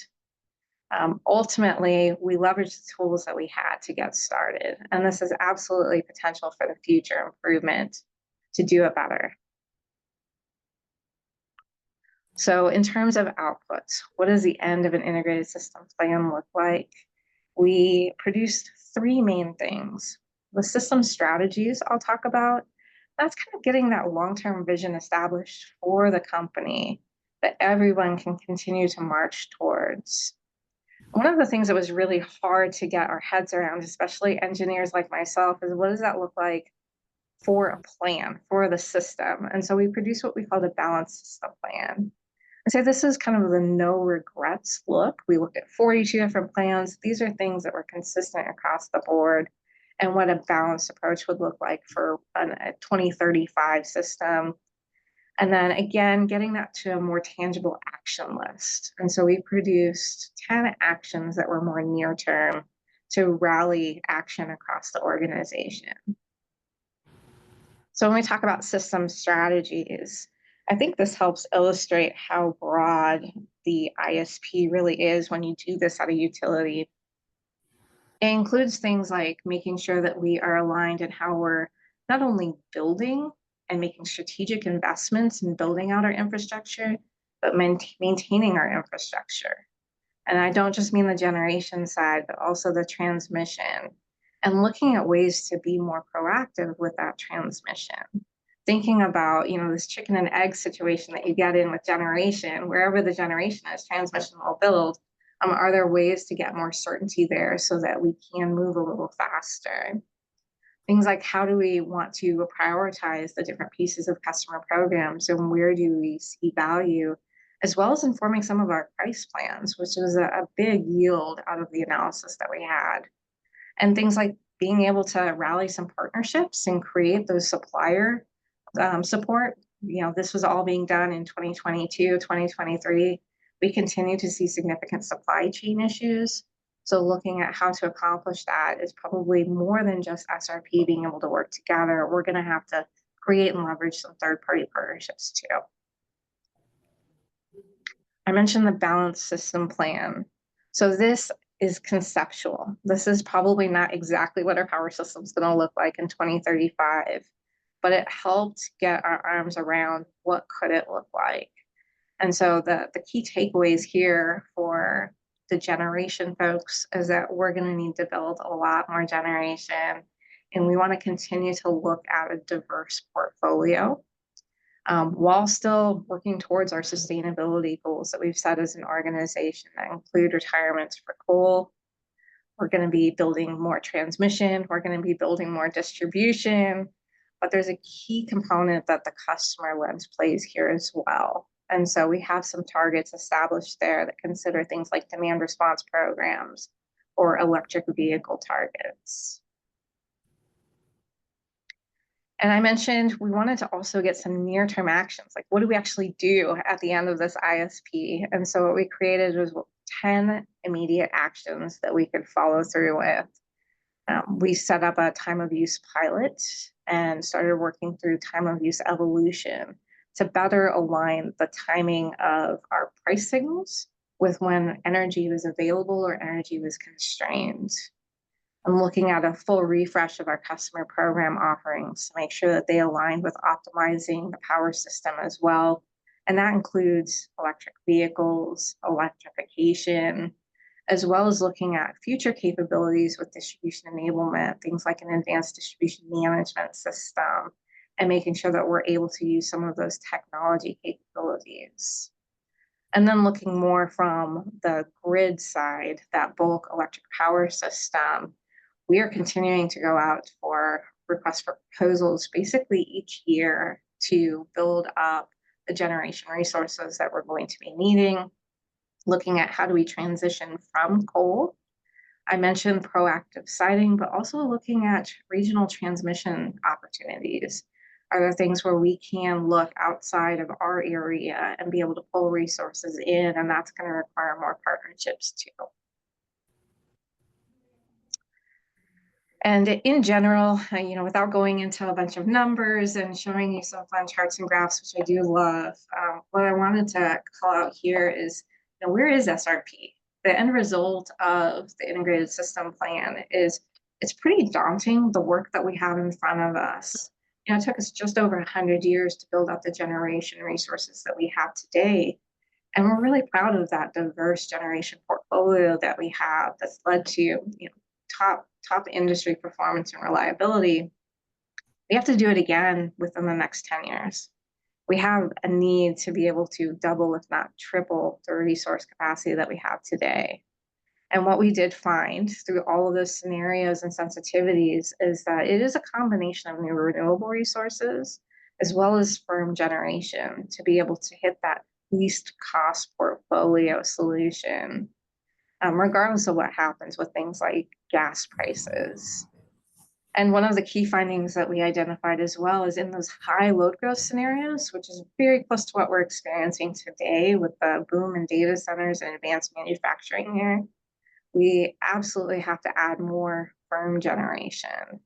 Ultimately, we leveraged the tools that we had to get started. And this is absolutely potential for the future improvement to do it better. So in terms of outputs, what does the end of an integrated system plan look like? We produced three main things. The system strategies I'll talk about, that's kind of getting that long-term vision established for the company that everyone can continue to march towards. One of the things that was really hard to get our heads around, especially engineers like myself, is what does that look like for a plan, for the system? And so we produced what we called a balanced system plan. And so this is kind of the no regrets look. We looked at 42 different plans. These are things that were consistent across the board and what a balanced approach would look like for a 2035 system. And then again, getting that to a more tangible action list. And so we produced 10 actions that were more near term to rally action across the organization. So when we talk about system strategies, I think this helps illustrate how broad the ISP really is when you do this at a utility. It includes things like making sure that we are aligned in how we're not only building and making strategic investments in building out our infrastructure, but maintaining our infrastructure. And I don't just mean the generation side, but also the transmission, and looking at ways to be more proactive with that transmission. Thinking about, this chicken and egg situation that you get in with generation, wherever the generation is, transmission will build. Are there ways to get more certainty there so that we can move a little faster? Things like, how do we want to prioritize the different pieces of customer programs, and where do we see value, as well as informing some of our price plans, which is a big yield out of the analysis that we had. And things like being able to rally some partnerships and create those supplier support. This was all being done in 2022, 2023. We continue to see significant supply chain issues. So looking at how to accomplish that is probably more than just SRP being able to work together. We're going to have to create and leverage some third-party partnerships too. I mentioned the balanced system plan. So this is conceptual. This is probably not exactly what our power system is going to look like in 2035, but it helped get our arms around what could it look like. And so the key takeaways here for the generation folks is that we're going to need to build a lot more generation, and we want to continue to look at a diverse portfolio while still working towards our sustainability goals that we've set as an organization that include retirements for coal. We're going to be building more transmission. We're going to be building more distribution, but there's a key component that the customer lens plays here as well. And so we have some targets established there that consider things like demand response programs or electric vehicle targets. And I mentioned we wanted to also get some near-term actions, like what do we actually do at the end of this ISP? And so what we created was 10 immediate actions that we could follow through with. We set up a time of use pilot and started working through time of use evolution to better align the timing of our price signals with when energy was available or energy was constrained. I'm looking at a full refresh of our customer program offerings to make sure that they align with optimizing the power system as well. And that includes electric vehicles, electrification, as well as looking at future capabilities with distribution enablement, things like an advanced distribution management system, and making sure that we're able to use some of those technology capabilities. And then looking more from the grid side, that bulk electric power system, we are continuing to go out for requests for proposals basically each year to build up the generation resources that we're going to be needing, looking at how do we transition from coal. I mentioned proactive siting, but also looking at regional transmission opportunities. Are there things where we can look outside of our area and be able to pull resources in? And that's going to require more partnerships too. And in general, without going into a bunch of numbers and showing you some fun charts and graphs, which I do love, what I wanted to call out here is, where is SRP? The end result of the integrated system plan is, it's pretty daunting, the work that we have in front of us. It took us just over 100 years to build up the generation resources that we have today. And we're really proud of that diverse generation portfolio that we have that's led to top industry performance and reliability. We have to do it again within the next 10 years. We have a need to be able to double, if not triple, the resource capacity that we have today. And what we did find through all of those scenarios and sensitivities is that it is a combination of new renewable resources as well as firm generation to be able to hit that least cost portfolio solution, regardless of what happens with things like gas prices. And one of the key findings that we identified as well is in those high load growth scenarios, which is very close to what we're experiencing today with the boom in data centers and advanced manufacturing here, we absolutely have to add more firm generation.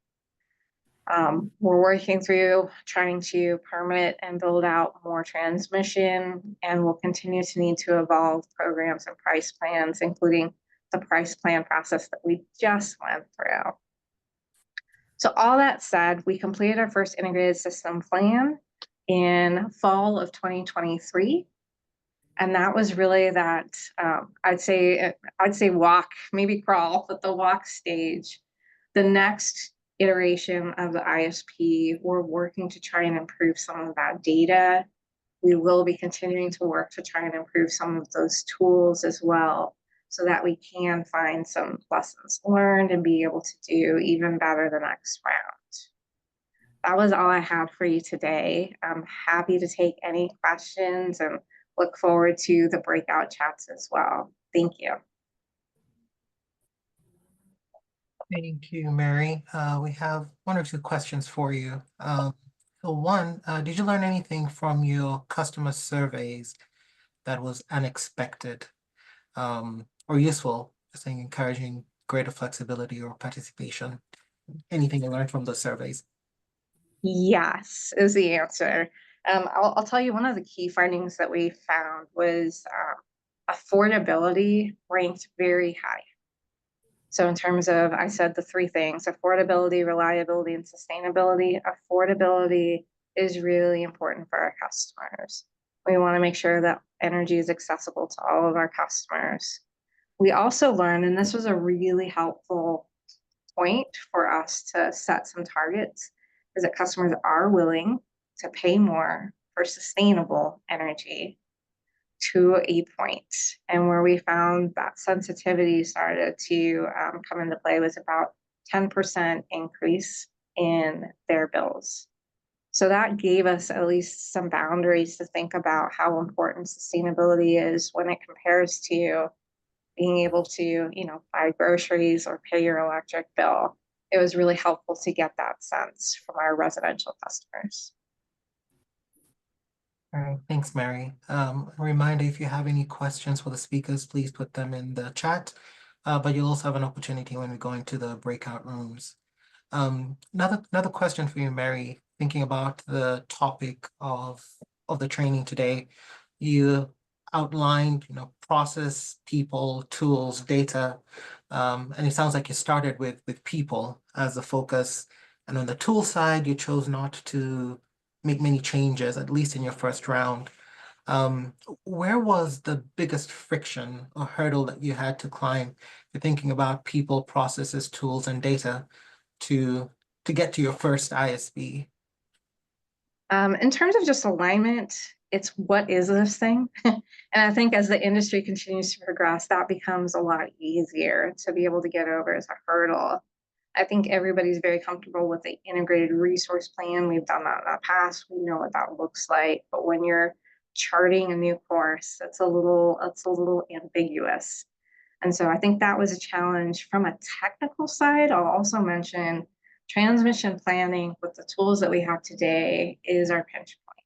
We're working through trying to permit and build out more transmission, and we'll continue to need to evolve programs and price plans, including the price plan process that we just went through. So all that said, we completed our first integrated system plan in fall of 2023. And that was really that, I'd say walk, maybe crawl, but the walk stage. The next iteration of the ISP, we're working to try and improve some of that data. We will be continuing to work to try and improve some of those tools as well, so that we can find some lessons learned and be able to do even better the next round. That was all I had for you today. I'm happy to take any questions and look forward to the breakout chats as well. Thank you. Thank you, Mary. We have one or two questions for you. So one, did you learn anything from your customer surveys that was unexpected or useful, saying encouraging greater flexibility or participation? Anything you learned from those surveys? Yes, is the answer. I'll tell you, one of the key findings that we found was affordability ranked very high. So in terms of, I said the three things: affordability, reliability, and sustainability. Affordability is really important for our customers. We want to make sure that energy is accessible to all of our customers. We also learned, and this was a really helpful point for us to set some targets, is that customers are willing to pay more for sustainable energy to a point. And where we found that sensitivity started to come into play was about 10% increase in their bills. So that gave us at least some boundaries to think about how important sustainability is when it compares to being able to, buy groceries or pay your electric bill. It was really helpful to get that sense from our residential customers. All right, thanks, Mary. A reminder, if you have any questions for the speakers, please put them in the chat. But you'll also have an opportunity when we go into the breakout rooms. Another question for you, Mary, thinking about the topic of the training today. You outlined, process, people, tools, data, and it sounds like you started with people as the focus. And on the tool side, you chose not to make many changes, at least in your first round. Where was the biggest friction or hurdle that you had to climb? You're thinking about people, processes, tools, and data to get to your first ISB. In terms of just alignment, it's what is this thing? And I think as the industry continues to progress, that becomes a lot easier to be able to get over as a hurdle. I think everybody's very comfortable with the integrated resource plan. We've done that in the past. We know what that looks like. But when you're charting a new course, it's a little ambiguous. And so I think that was a challenge. From a technical side, I'll also mention transmission planning with the tools that we have today is our pinch point.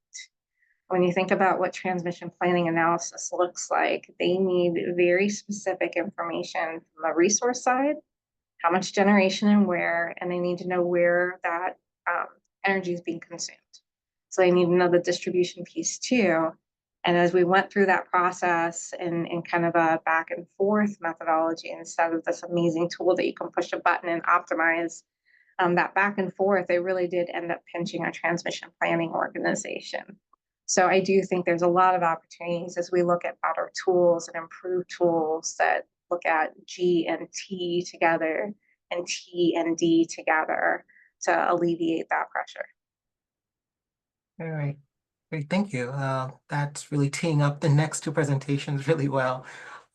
When you think about what transmission planning analysis looks like, they need very specific information from the resource side, how much generation and where, and they need to know where that energy is being consumed. So they need to know the distribution piece too. And as we went through that process in kind of a back and forth methodology, instead of this amazing tool that you can push a button and optimize that back and forth, they really did end up pinching our transmission planning organization. So I do think there's a lot of opportunities as we look at better tools and improved tools that look at G and T together and T and D together to alleviate that pressure. All right, great, thank you. That's really teeing up the next two presentations really well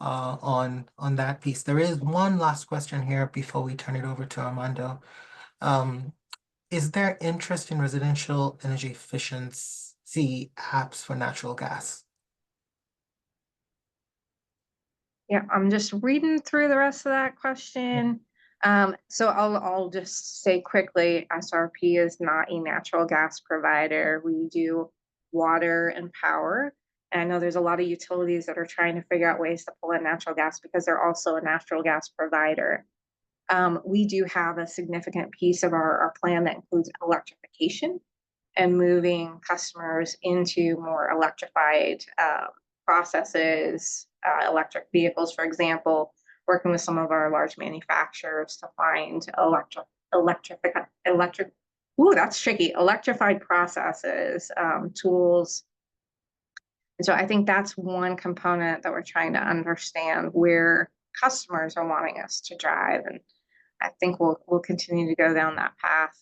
on that piece. There is one last question here before we turn it over to Armando. Is there interest in residential energy efficiency apps for natural gas? Yeah, I'm just reading through the rest of that question. So I'll just say quickly, SRP is not a natural gas provider. We do water and power. And I know there's a lot of utilities that are trying to figure out ways to pull in natural gas because they're also a natural gas provider. We do have a significant piece of our plan that includes electrification and moving customers into more electrified processes, electric vehicles, for example, working with some of our large manufacturers to find electrified processes, tools And so I think that's one component that we're trying to understand where customers are wanting us to drive. And I think we'll continue to go down that path.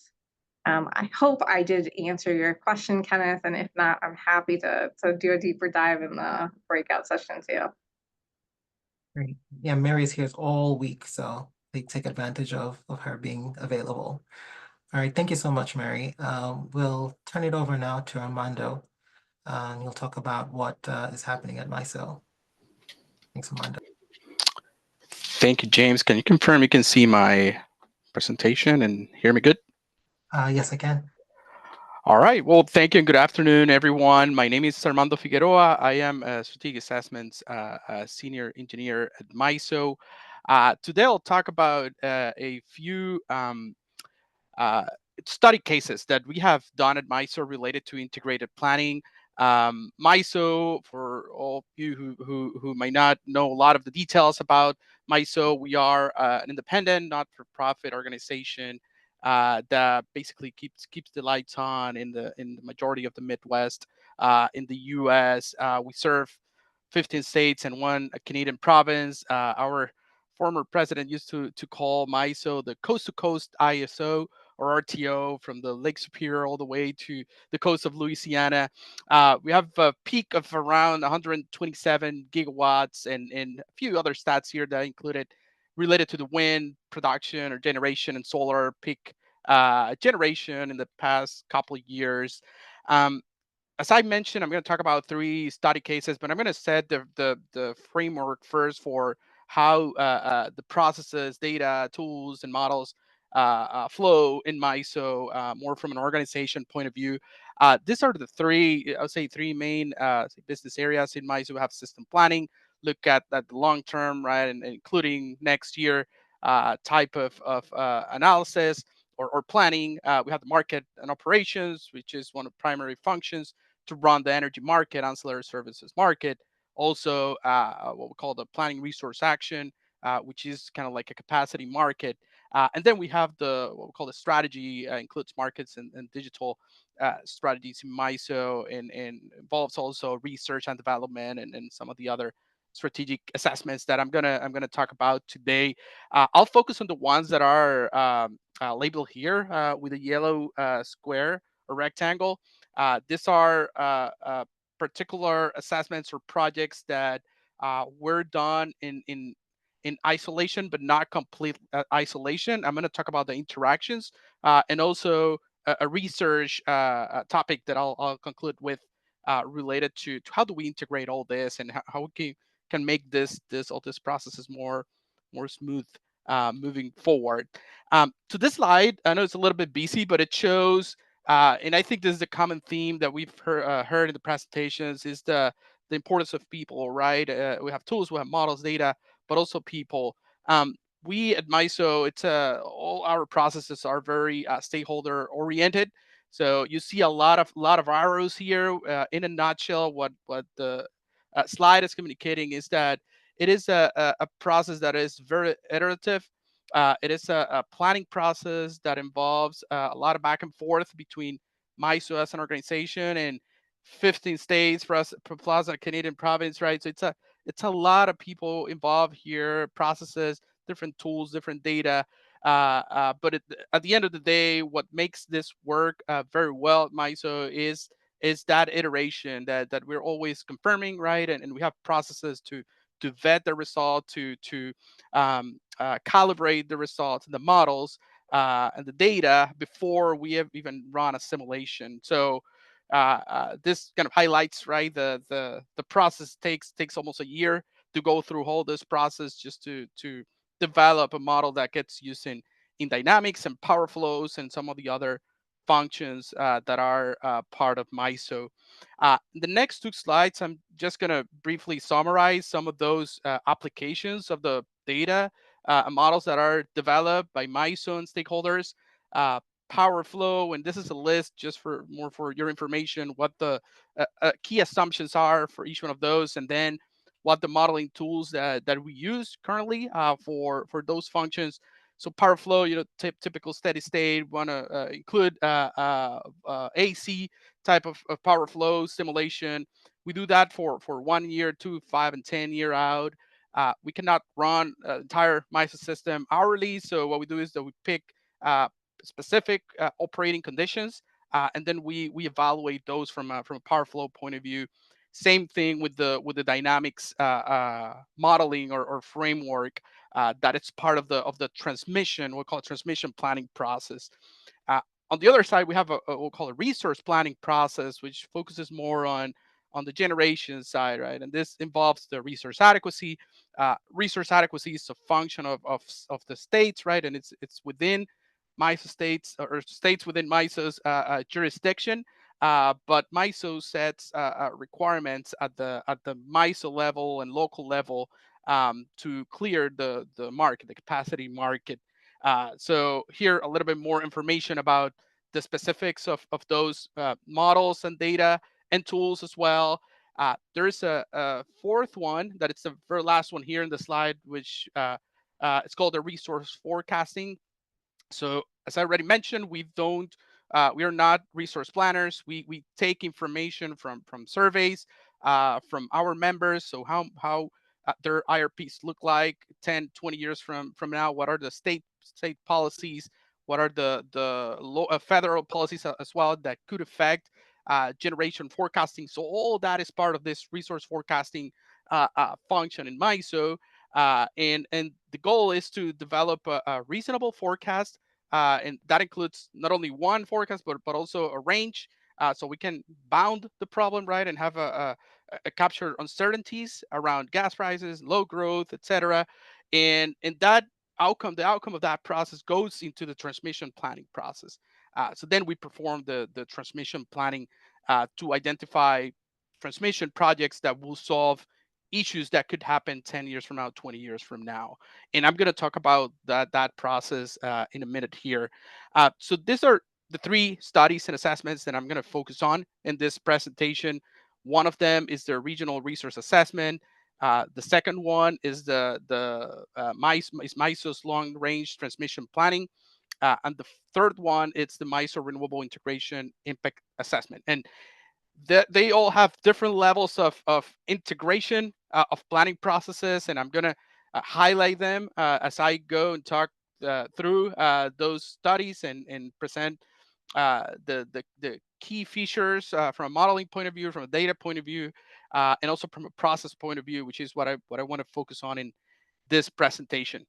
I hope I did answer your question, Kenneth, and if not, I'm happy to do a deeper dive in the breakout session too. Great. Yeah, Mary's here all week, so they take advantage of her being available. All right, thank you so much, Mary. We'll turn it over now to Armando, and he'll talk about what is happening at MISO. Thanks, Armando. Thank you, James. Can you confirm you can see my presentation and hear me good? Yes, I can. All right. Well, thank you and good afternoon, everyone. My name is Armando Figueroa. I am a strategic assessments senior engineer at MISO. Today, I'll talk about a few study cases that we have done at MISO related to integrated planning. MISO, for all of you who might not know a lot of the details about MISO, we are an independent, not-for-profit organization that basically keeps the lights on in the majority of the Midwest. In the U.S., we serve 15 states and one Canadian province. Our former president used to call MISO the coast-to-coast ISO, or RTO, from the Lake Superior all the way to the coast of Louisiana. We have a peak of around 127 gigawatts and a few other stats here that included related to the wind production or generation and solar peak generation in the past couple of years. As I mentioned, I'm going to talk about 3 study cases, but I'm going to set the framework first for how the processes, data, tools, and models flow in MISO, more from an organization point of view. These are the 3, I would say, 3 main business areas in MISO. We have system planning, look at the long term, right, and including next year type of analysis or planning. We have the market and operations, which is one of the primary functions to run the energy market, ancillary services market. Also, what we call the planning resource action, which is kind of like a capacity market. And then we have what we call the strategy, includes markets and digital strategies in MISO, and involves also research and development and some of the other strategic assessments that I'm gonna talk about today. I'll focus on the ones that are labeled here with a yellow square or rectangle. These are particular assessments or projects that were done in isolation, but not complete isolation. I'm going to talk about the interactions and also a research topic that I'll conclude with related to how do we integrate all this and how we can make all this processes more smooth moving forward. To this slide, I know it's a little bit busy, but it shows, and I think this is a common theme that we've heard in the presentations, is the importance of people, right? We have tools, we have models, data, but also people. We at MISO, it's all our processes are very stakeholder oriented. So you see a lot of arrows here. In a nutshell, what the slide is communicating is that it is a process that is very iterative. It is a planning process that involves a lot of back and forth between MISO as an organization and 15 states plus a Canadian province, right? So it's a lot of people involved here, processes, different tools, different data. But at the end of the day, what makes this work very well at MISO is that iteration that we're always confirming, right? And we have processes to vet the result, to calibrate the results and the models and the data before we have even run a simulation. So this kind of highlights, right, the process takes almost a year to go through all this process just to develop a model that gets used in dynamics and power flows and some of the other functions that are part of MISO. The next 2 slides, I'm just going to briefly summarize some of those applications of the data models that are developed by MISO and stakeholders. Power flow, and this is a list just for your information, what the key assumptions are for each one of those, and then what the modeling tools that we use currently for those functions. So power flow, typical steady state, want to include AC type of power flow simulation. we do that for 1 year, 2, 5, and 10 year out. We cannot run entire MISO system hourly. So what we do is that we pick specific operating conditions, and then we evaluate those from a power flow point of view. Same thing with the dynamics modeling or framework that it's part of the transmission. We'll call it transmission planning process. On the other side, we have a we'll call it resource planning process, which focuses more on the generation side, right? And this involves the resource adequacy. Resource adequacy is a function of the states, right? And it's within MISO states or states within MISO's jurisdiction. But MISO sets requirements at the MISO level and local level to clear the market, the capacity market. So here a little bit more information about the specifics of those models and data and tools as well. There's a fourth one that it's the very last one here in the slide, which it's called the resource forecasting. So as I already mentioned, we are not resource planners. We take information from surveys from our members. So how their IRPs look like 10, 20 years from now. What are the state policies? What are the federal policies as well that could affect generation forecasting? So all that is part of this resource forecasting function in MISO. And the goal is to develop a reasonable forecast, and that includes not only one forecast but also a range, so we can bound the problem, right, and have a capture uncertainties around gas prices, low growth, etc. And that the outcome of that process goes into the transmission planning process. So then we perform the transmission planning to identify transmission projects that will solve issues that could happen 10 years from now, 20 years from now. And I'm going to talk about that process in a minute here. So these are the 3 studies and assessments that I'm going to focus on in this presentation. One of them is the regional resource assessment. The second one is the MISO's long range transmission planning. And the third one, it's the MISO renewable integration impact assessment. And they all have different levels of integration of planning processes, and I'm going to highlight them as I go and talk through those studies and present the key features from a modeling point of view, from a data point of view, and also from a process point of view, which is what I want to focus on in this presentation.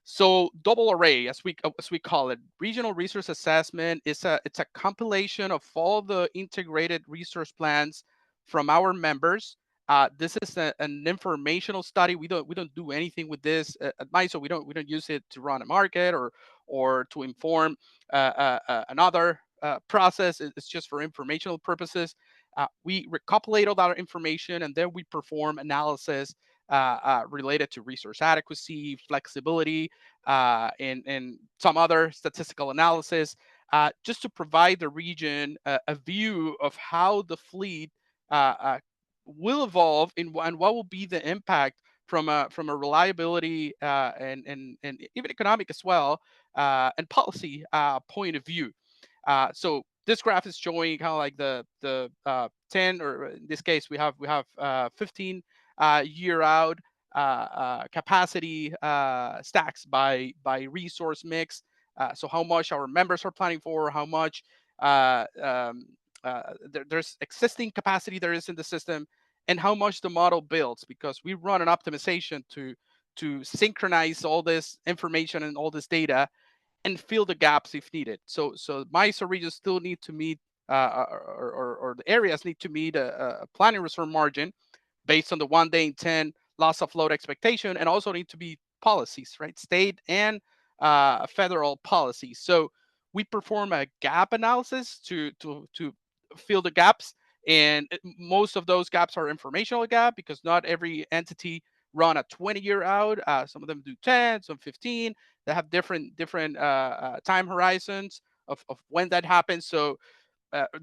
So double array, as we call it, regional resource assessment it's a compilation of all the integrated resource plans from our members. This is an informational study. We don't do anything with this at MISO. We don't use it to run a market or to inform another process. It's just for informational purposes. We recopilate all that information and then we perform analysis related to resource adequacy, flexibility, and some other statistical analysis, just to provide the region a view of how the fleet will evolve and what will be the impact from a reliability and even economic as well and policy point of view. So this graph is showing kind of like the 10, or in this case we have 15 year out capacity stacks by resource mix. So how much our members are planning for, how much there's existing capacity there is in the system, and how much the model builds, because we run an optimization to synchronize all this information and all this data and fill the gaps if needed. So MISO regions still need to meet or the areas need to meet a planning reserve margin based on the 1 day in 10 loss of load expectation, and also need to be policies, right? State and federal policies. So we perform a gap analysis to fill the gaps, and most of those gaps are informational gap because not every entity run a 20-year out. Some of them do 10, some 15. They have different time horizons of when that happens. So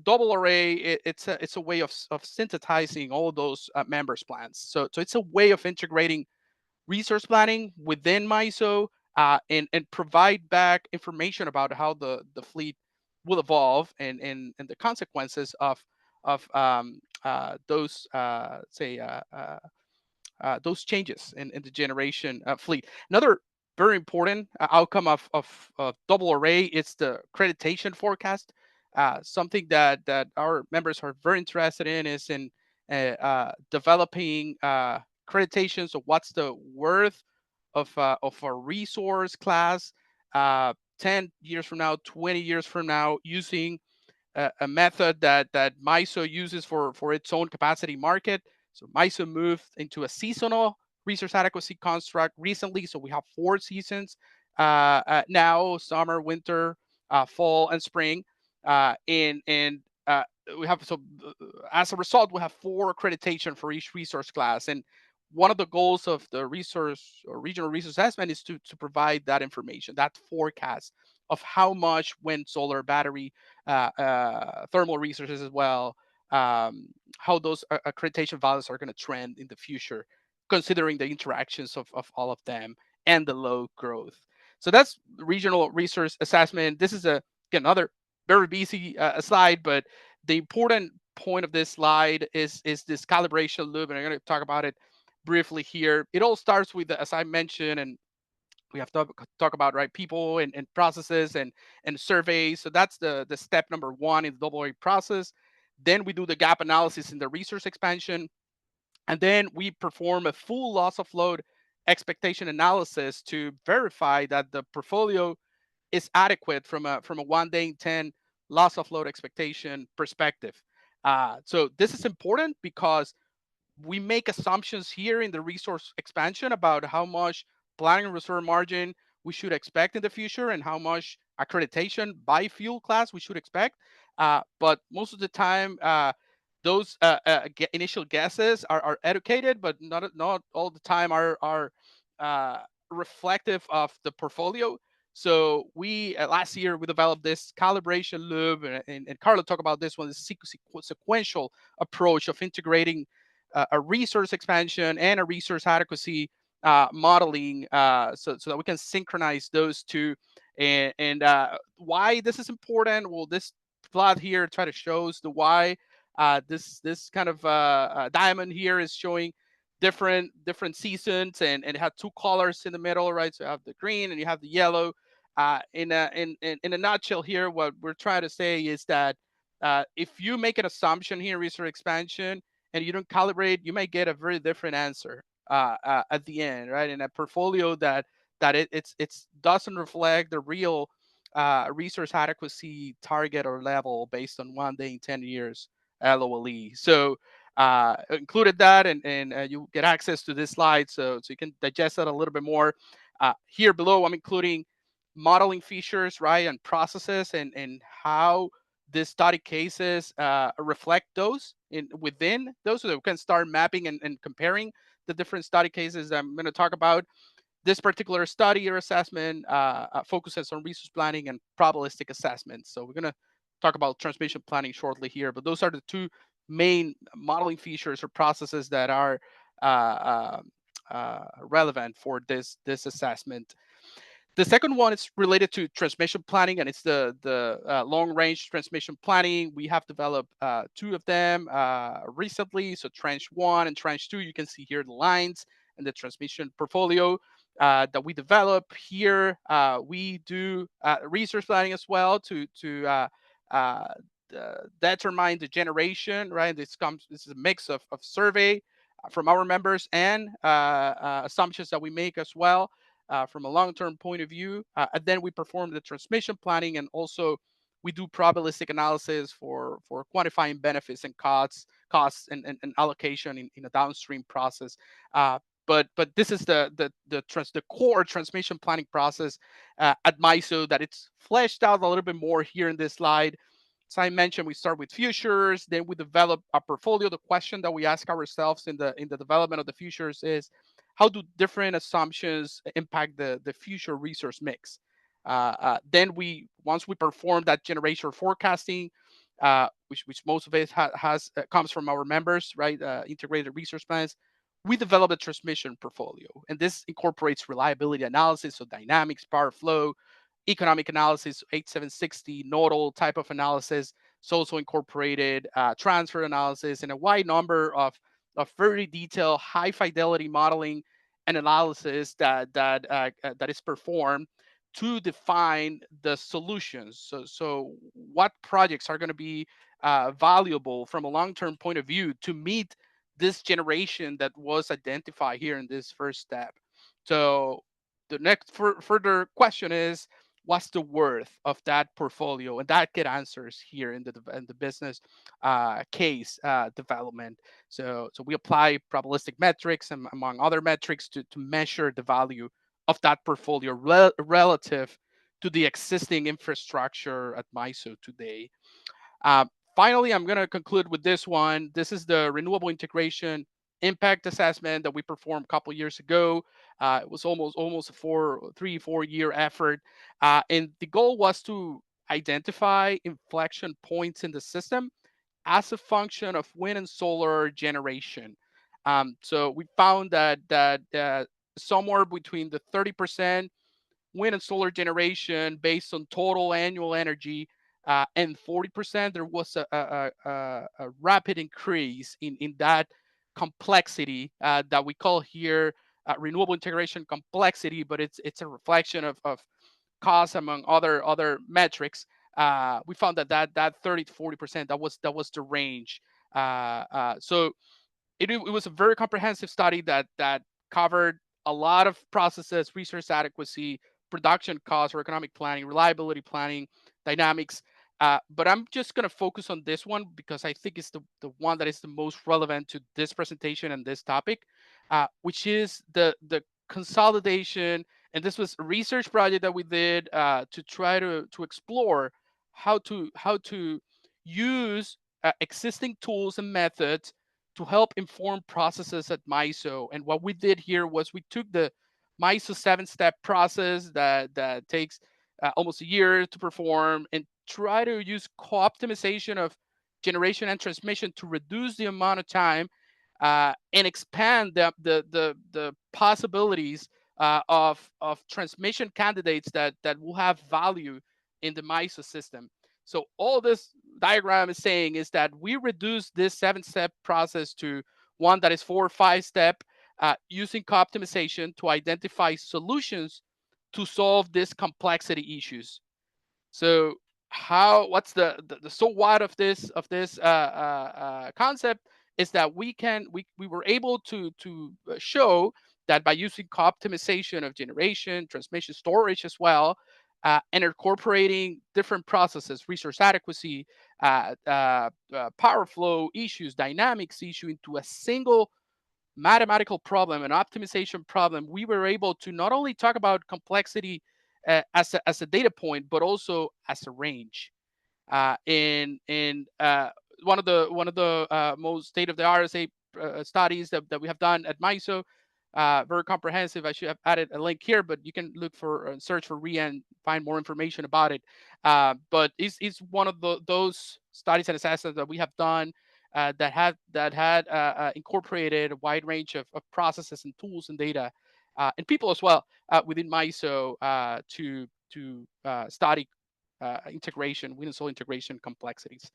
double array, it's a way of synthesizing all those members plans. So it's a way of integrating resource planning within MISO and provide back information about how the fleet will evolve and the consequences of those changes in the generation fleet. Another very important outcome of double array is the accreditation forecast. Something that our members are very interested in is in developing accreditation. So what's the worth of a resource class 10 years from now, 20 years from now, using a method that MISO uses for its own capacity market. So MISO moved into a seasonal resource adequacy construct recently. So we have 4 seasons now: summer, winter, fall, and spring. And we have as a result, we have 4 accreditation for each resource class. And one of the goals of the resource or regional resource assessment is to provide that information, that forecast of how much wind, solar, battery, thermal resources as well, how those accreditation values are going to trend in the future, considering the interactions of all of them and the low growth. So that's regional resource assessment. This is again, another very busy slide, but the important point of this slide is this calibration loop, and I'm going to talk about it briefly here. It all starts with, as I mentioned, and we have to talk about, right, people and processes and surveys. So that's the step number 1 in the double A process. Then we do the gap analysis in the resource expansion, and then we perform a full loss of load expectation analysis to verify that the portfolio is adequate from a 1 day in 10 loss of load expectation perspective. So this is important because we make assumptions here in the resource expansion about how much planning and reserve margin we should expect in the future and how much accreditation by fuel class we should expect. But most of the time, those initial guesses are educated, but not all the time are reflective of the portfolio. So we last year we developed this calibration loop, and Carlo talked about this one, the sequential approach of integrating a resource expansion and a resource adequacy modeling, so that we can synchronize those two. And why this is important? Well, this plot here try to shows the why. This kind of diamond here is showing different seasons, and it had 2 colors in the middle, right? So you have the green and you have the yellow. In a nutshell here, what we're trying to say is that if you make an assumption here, resource expansion, and you don't calibrate, you might get a very different answer at the end, right? In a portfolio that it's doesn't reflect the real resource adequacy target or level based on 1 day in 10 years LOLE. So included that, and you get access to this slide, so you can digest that a little bit more. Here below, I'm including modeling features, right, and processes, and how the study cases reflect those within those, so that we can start mapping and comparing the different study cases I'm going to talk about. This particular study or assessment focuses on resource planning and probabilistic assessment. So we're going to talk about transmission planning shortly here, but those are the 2 main modeling features or processes that are relevant for this assessment. The second one is related to transmission planning, and it's the long-range transmission planning. We have developed 2 of them recently. So Tranche 1 and Tranche 2, you can see here the lines and the transmission portfolio that we develop here. We do resource planning as well to determine the generation, right? This is a mix of survey from our members and assumptions that we make as well. From a long-term point of view, and then we perform the transmission planning, and also we do probabilistic analysis for quantifying benefits and costs and allocation in a downstream process. But this is the core transmission planning process at MISO that it's fleshed out a little bit more here in this slide. As I mentioned, we start with futures, then we develop a portfolio. The question that we ask ourselves in the development of the futures is, how do different assumptions impact the future resource mix? Then once we perform that generation forecasting, which most of it comes from our members, right? Integrated resource plans. We develop a transmission portfolio, and this incorporates reliability analysis, so dynamics, power flow, economic analysis, 8760, nodal type of analysis, It's also incorporated transfer analysis and a wide number of very detailed, high fidelity modeling and analysis that is performed to define the solutions. So what projects are going to be valuable from a long-term point of view to meet this generation that was identified here in this first step. So the next further question is, what's the worth of that portfolio? And that get answers here in the business case development. So we apply probabilistic metrics and among other metrics to measure the value of that portfolio relative to the existing infrastructure at MISO today. Uh, Finally, I'm going to conclude with this one. This is the renewable integration impact assessment that we performed a couple years ago. It was almost a 4 year effort, and the goal was to identify inflection points in the system as a function of wind and solar generation. So we found that somewhere between the 30% wind and solar generation based on total annual energy and 40%, there was a rapid increase in that complexity that we call here renewable integration complexity, but it's a reflection of cost among other metrics. We found that 30 to 40%, that was the range. So it was a very comprehensive study that covered a lot of processes: resource adequacy, production costs or economic planning, reliability planning, dynamics. But I'm just going to focus on this one because I think it's the one that is the most relevant to this presentation and this topic, which is the consolidation. And this was a research project that we did to try to explore how to use existing tools and methods to help inform processes at MISO. And what we did here was we took the MISO 7-step process that takes almost a year to perform and try to use co-optimization of generation and transmission to reduce the amount of time and expand the possibilities of transmission candidates that will have value in the MISO system. So all this diagram is saying is that we reduce this 7-step process to one that is 4 or 5-step using co-optimization to identify solutions to solve these complexity issues. So what's the so what of this concept is that we were able to show that by using co-optimization of generation, transmission, storage as well, and incorporating different processes, resource adequacy, power flow issues, dynamics issue into a single mathematical problem, an optimization problem, we were able to not only talk about complexity as a data point, but also as a range. In one of the most state of the art studies that we have done at MISO, very comprehensive. I should have added a link here, but you can look for search for RIA and find more information about it. But it's one of those studies and assessments that we have done that had incorporated a wide range of processes and tools and data and people as well within MISO to study integration, wind and solar integration complexities.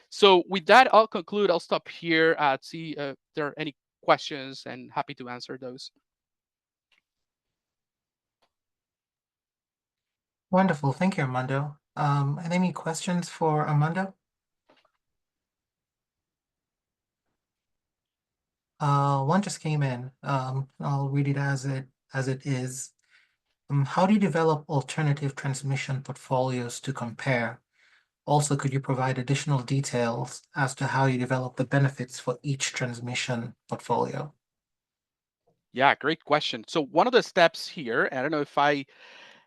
So with that, I'll conclude. I'll stop here to see if there are any questions, and happy to answer those. Wonderful. Thank you, Armando. Are there any questions for Armando? One just came in. I'll read it as it is. How do you develop alternative transmission portfolios to compare? Also, could you provide additional details as to how you develop the benefits for each transmission portfolio? Yeah, great question. So one of the steps here, I don't know if I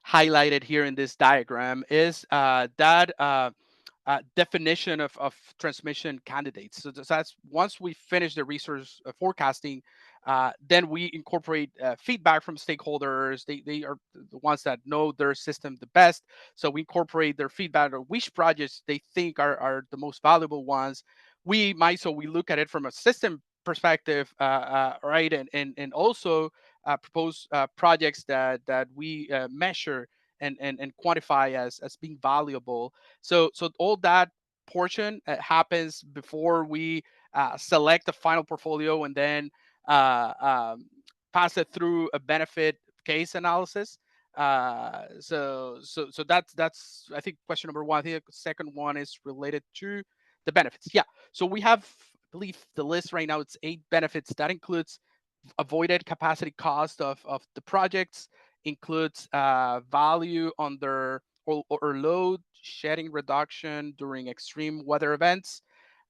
highlighted here in this diagram, is that definition of transmission candidates. So that's once we finish the resource forecasting, then we incorporate feedback from stakeholders. They are the ones that know their system the best. So we incorporate their feedback on which projects they think are the most valuable ones. MISO, we look at it from a system perspective, right? And also propose projects that we measure and quantify as being valuable. So all that portion happens before we select the final portfolio and then pass it through a benefit case analysis. So that's I think question number one. I think the second one is related to the benefits. Yeah. So we have, I believe the list right now, it's 8 benefits. That includes avoided capacity cost of the projects, includes value under or load shedding reduction during extreme weather events,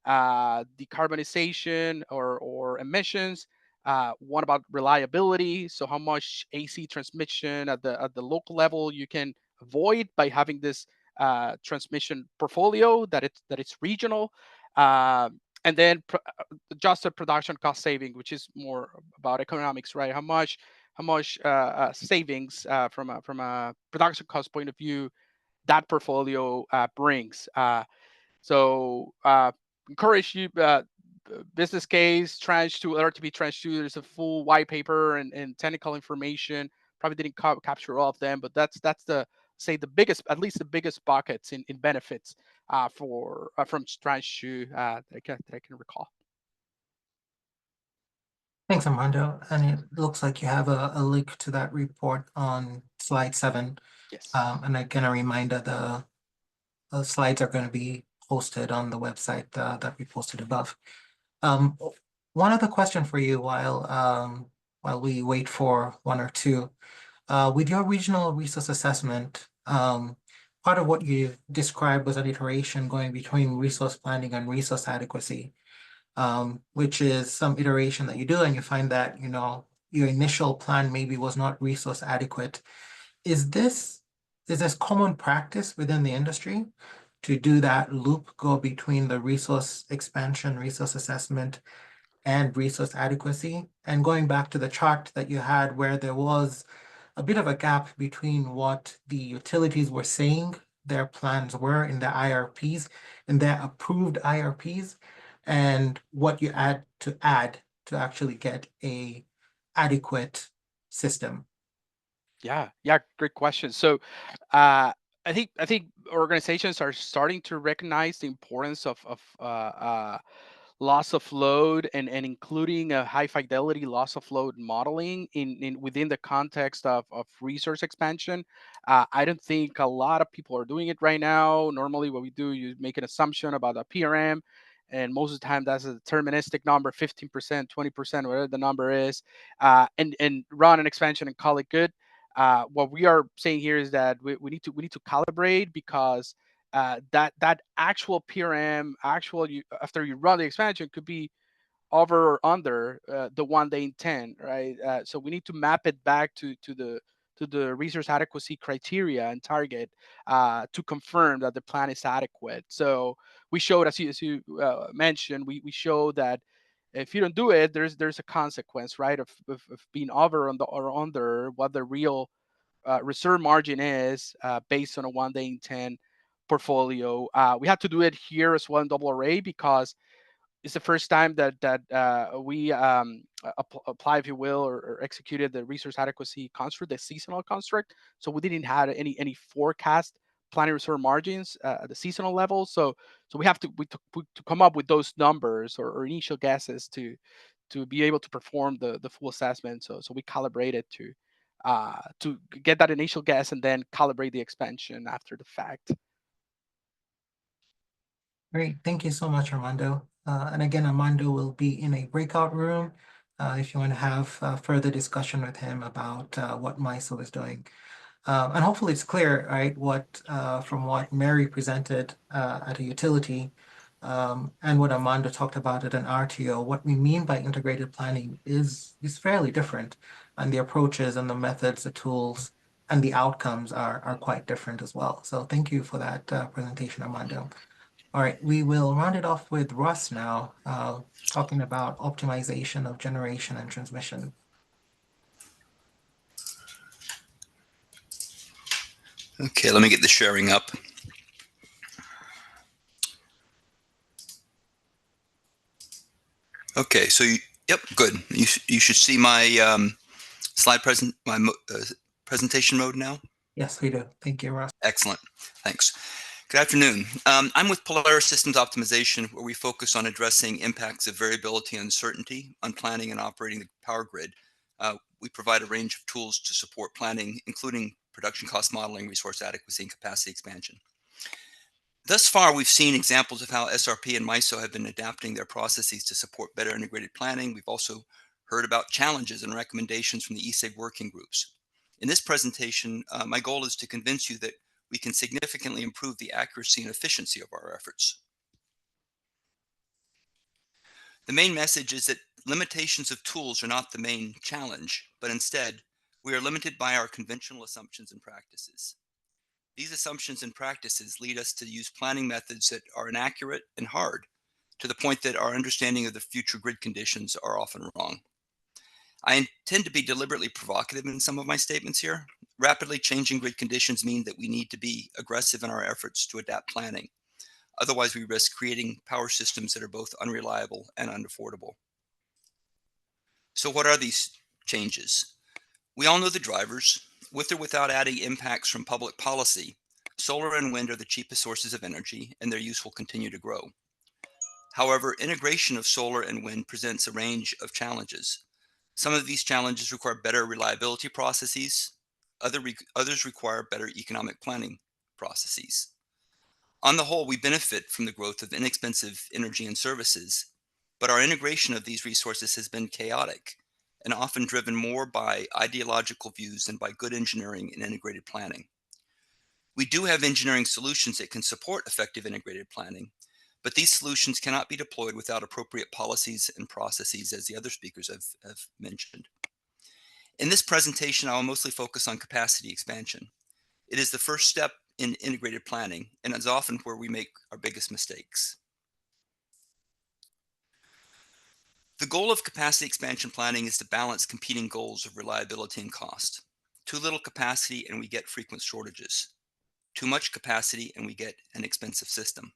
decarbonization or emissions. One about reliability, so how much AC transmission at the local level you can avoid by having this transmission portfolio that it's regional, and then adjusted production cost saving, which is more about economics, right? How much savings from a production cost point of view that portfolio brings. So encourage you business case, tranche 2, LRTP tranche 2. There's a full white paper and technical information. Probably didn't capture all of them, but that's the biggest, at least the biggest buckets in benefits from tranche 2 that I can recall. Thanks, Armando. And it looks like you have a link to that report on slide 7. Yes. And again, a reminder, the slides are going to be posted on the website that we posted above. One other question for you while we wait for one or two. With your regional resource assessment, part of what you described was an iteration going between resource planning and resource adequacy, which is some iteration that you do and you find that, your initial plan maybe was not resource adequate. Is this common practice within the industry to do that loop, go between the resource expansion, resource assessment, and resource adequacy? And going back to the chart that you had where there was a bit of a gap between what the utilities were saying their plans were in their IRPs, in their approved IRPs, and what you add to actually get a adequate system. Yeah, great question. So I think organizations are starting to recognize the importance of loss of load and including a high fidelity loss of load modeling in within the context of resource expansion. I don't think a lot of people are doing it right now. Normally what we do, you make an assumption about a PRM, and most of the time that's a deterministic number, 15%, 20%, whatever the number is, and run an expansion and call it good. What we are saying here is that we need to calibrate, because that actual PRM, after you run the expansion, could be over or under the one they intend, right? So we need to map it back to the resource adequacy criteria and target to confirm that the plan is adequate. So we showed, as you mentioned, we show that if you don't do it, there's a consequence, right, of being over or under what the real reserve margin is based on a 1-day in 10 portfolio. We had to do it here as well in double array, because it's the first time that we apply, if you will, or executed the resource adequacy construct, the seasonal construct. So we didn't have any forecast planning reserve margins at the seasonal level. So we have to come up with those numbers or initial guesses to be able to perform the full assessment. So we calibrated to get that initial guess and then calibrate the expansion after the fact. Great, thank you so much, Armando. And again, Armando will be in a breakout room if you want to have further discussion with him about what MISO is doing. And hopefully it's clear, right, from what Mary presented at a utility and what Armando talked about at an RTO, what we mean by integrated planning is fairly different, and the approaches and the methods, the tools, and the outcomes are quite different as well. So thank you for that presentation, Armando. All right, we will round it off with Russ now, talking about optimization of generation and transmission. Okay, let me get the sharing up. Okay, so yep, good. You should see my presentation mode now. Yes, we do. Thank you, Russ. Excellent, thanks. Good afternoon. I'm with Polaris Systems Optimization, where we focus on addressing impacts of variability and uncertainty on planning and operating the power grid. We provide a range of tools to support planning, including production cost modeling, resource adequacy, and capacity expansion. Thus far, we've seen examples of how SRP and MISO have been adapting their processes to support better integrated planning. We've also heard about challenges and recommendations from the ESIG working groups. In this presentation, my goal is to convince you that we can significantly improve the accuracy and efficiency of our efforts. The main message is that limitations of tools are not the main challenge, but instead, we are limited by our conventional assumptions and practices. These assumptions and practices lead us to use planning methods that are inaccurate and hard, to the point that our understanding of the future grid conditions are often wrong. I intend to be deliberately provocative in some of my statements here. Rapidly changing grid conditions mean that we need to be aggressive in our efforts to adapt planning. Otherwise, we risk creating power systems that are both unreliable and unaffordable. So what are these changes? We all know the drivers. With or without adding impacts from public policy, solar and wind are the cheapest sources of energy, and their use will continue to grow. However, integration of solar and wind presents a range of challenges. Some of these challenges require better reliability processes. Others require better economic planning processes. On the whole, we benefit from the growth of inexpensive energy and services, but our integration of these resources has been chaotic and often driven more by ideological views than by good engineering and integrated planning. We do have engineering solutions that can support effective integrated planning, but these solutions cannot be deployed without appropriate policies and processes, as the other speakers have mentioned. In this presentation, I will mostly focus on capacity expansion. It is the first step in integrated planning, and is often where we make our biggest mistakes. The goal of capacity expansion planning is to balance competing goals of reliability and cost. Too little capacity and we get frequent shortages. Too much capacity and we get an expensive system.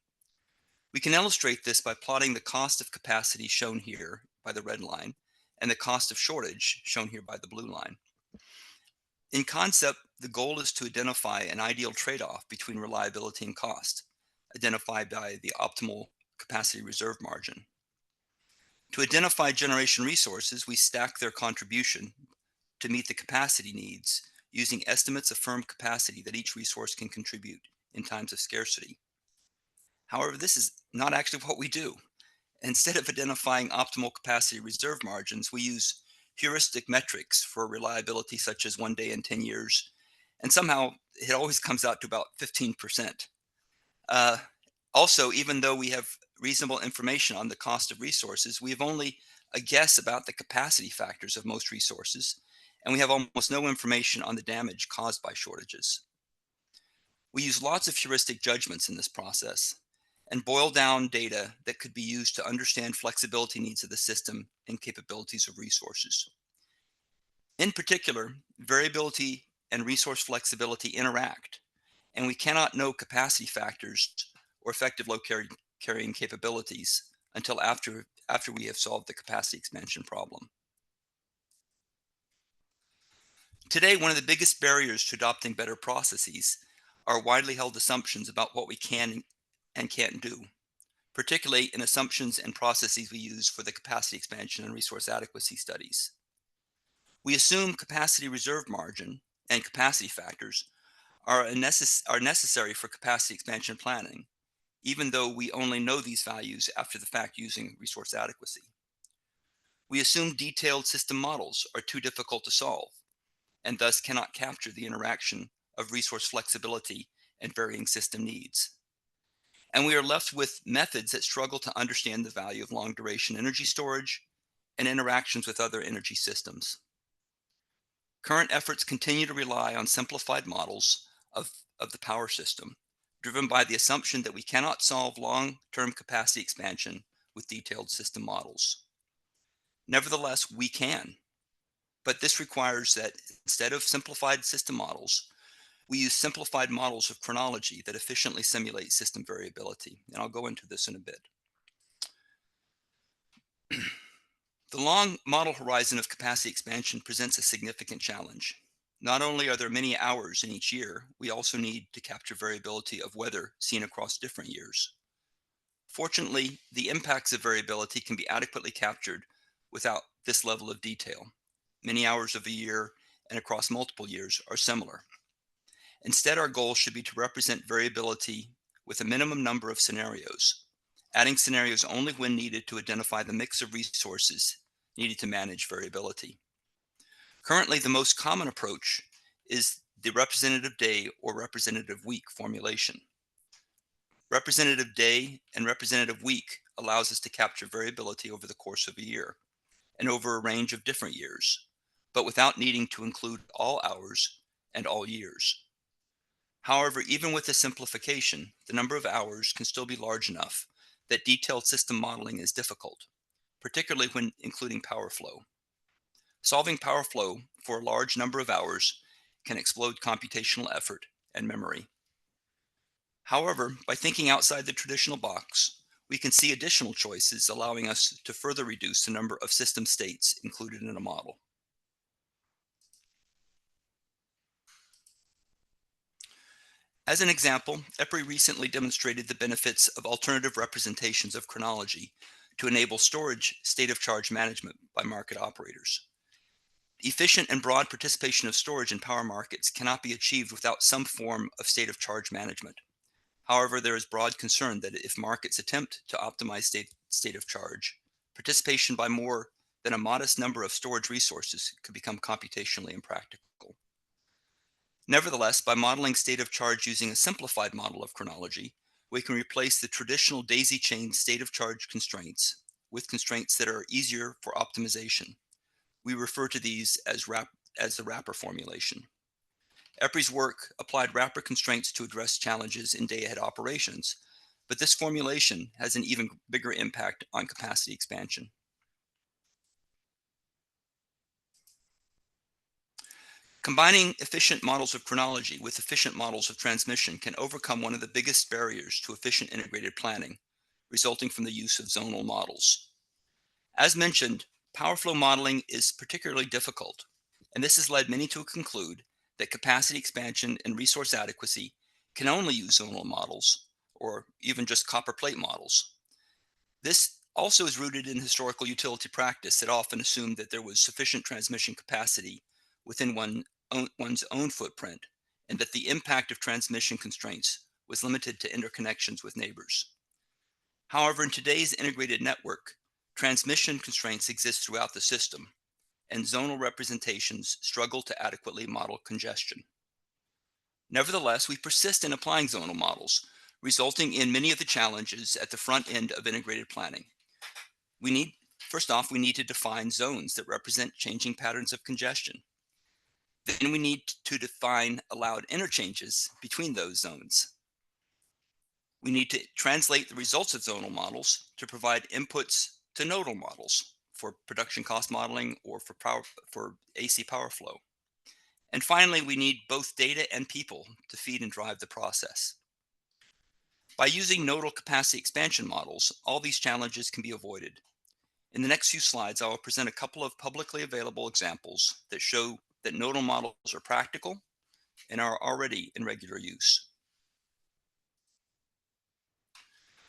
We can illustrate this by plotting the cost of capacity shown here by the red line and the cost of shortage shown here by the blue line. In concept, the goal is to identify an ideal trade-off between reliability and cost, identified by the optimal capacity reserve margin. To identify generation resources, we stack their contribution to meet the capacity needs using estimates of firm capacity that each resource can contribute in times of scarcity. However, this is not actually what we do. Instead of identifying optimal capacity reserve margins, we use heuristic metrics for reliability, such as 1 day in 10 years. And somehow it always comes out to about 15%. Also, even though we have reasonable information on the cost of resources, we have only a guess about the capacity factors of most resources, and we have almost no information on the damage caused by shortages. We use lots of heuristic judgments in this process and boil down data that could be used to understand flexibility needs of the system and capabilities of resources. In particular, variability and resource flexibility interact, and we cannot know capacity factors or effective load carrying capabilities until after we have solved the capacity expansion problem. Today, one of the biggest barriers to adopting better processes are widely held assumptions about what we can and can't do, particularly in assumptions and processes we use for the capacity expansion and resource adequacy studies. We assume capacity reserve margin and capacity factors are necessary for capacity expansion planning, even though we only know these values after the fact using resource adequacy. We assume detailed system models are too difficult to solve, and thus cannot capture the interaction of resource flexibility and varying system needs. And we are left with methods that struggle to understand the value of long duration energy storage and interactions with other energy systems. Current efforts continue to rely on simplified models of the power system, driven by the assumption that we cannot solve long-term capacity expansion with detailed system models. Nevertheless, we can, but this requires that instead of simplified system models, we use simplified models of chronology that efficiently simulate system variability, and I'll go into this in a bit. The long model horizon of capacity expansion presents a significant challenge. Not only are there many hours in each year, we also need to capture variability of weather seen across different years. Fortunately, the impacts of variability can be adequately captured without this level of detail. Many hours of a year and across multiple years are similar. Instead, our goal should be to represent variability with a minimum number of scenarios, adding scenarios only when needed to identify the mix of resources needed to manage variability. Currently, the most common approach is the representative day or representative week formulation. Representative day and representative week allows us to capture variability over the course of a year and over a range of different years, but without needing to include all hours and all years. However, even with this simplification, the number of hours can still be large enough that detailed system modeling is difficult, particularly when including power flow. Solving power flow for a large number of hours can explode computational effort and memory. However, by thinking outside the traditional box, we can see additional choices allowing us to further reduce the number of system states included in a model. As an example, EPRI recently demonstrated the benefits of alternative representations of chronology to enable storage state of charge management by market operators. Efficient and broad participation of storage in power markets cannot be achieved without some form of state of charge management. However, there is broad concern that if markets attempt to optimize state of charge, participation by more than a modest number of storage resources could become computationally impractical. Nevertheless, by modeling state of charge using a simplified model of chronology, we can replace the traditional daisy chain state of charge constraints with constraints that are easier for optimization. We refer to these as the wrapper formulation. EPRI's work applied wrapper constraints to address challenges in day-ahead operations, but this formulation has an even bigger impact on capacity expansion. Combining efficient models of chronology with efficient models of transmission can overcome one of the biggest barriers to efficient integrated planning, resulting from the use of zonal models. As mentioned, power flow modeling is particularly difficult, and this has led many to conclude that capacity expansion and resource adequacy can only use zonal models, or even just copper plate models. This also is rooted in historical utility practice that often assumed that there was sufficient transmission capacity within one's own footprint, and that the impact of transmission constraints was limited to interconnections with neighbors. However, in today's integrated network, transmission constraints exist throughout the system, and zonal representations struggle to adequately model congestion. Nevertheless, we persist in applying zonal models, resulting in many of the challenges at the front end of integrated planning. First off, we need to define zones that represent changing patterns of congestion. Then we need to define allowed interchanges between those zones. We need to translate the results of zonal models to provide inputs to nodal models for production cost modeling or for AC power flow. And finally, we need both data and people to feed and drive the process. By using nodal capacity expansion models, all these challenges can be avoided. In the next few slides, I will present a couple of publicly available examples that show that nodal models are practical and are already in regular use.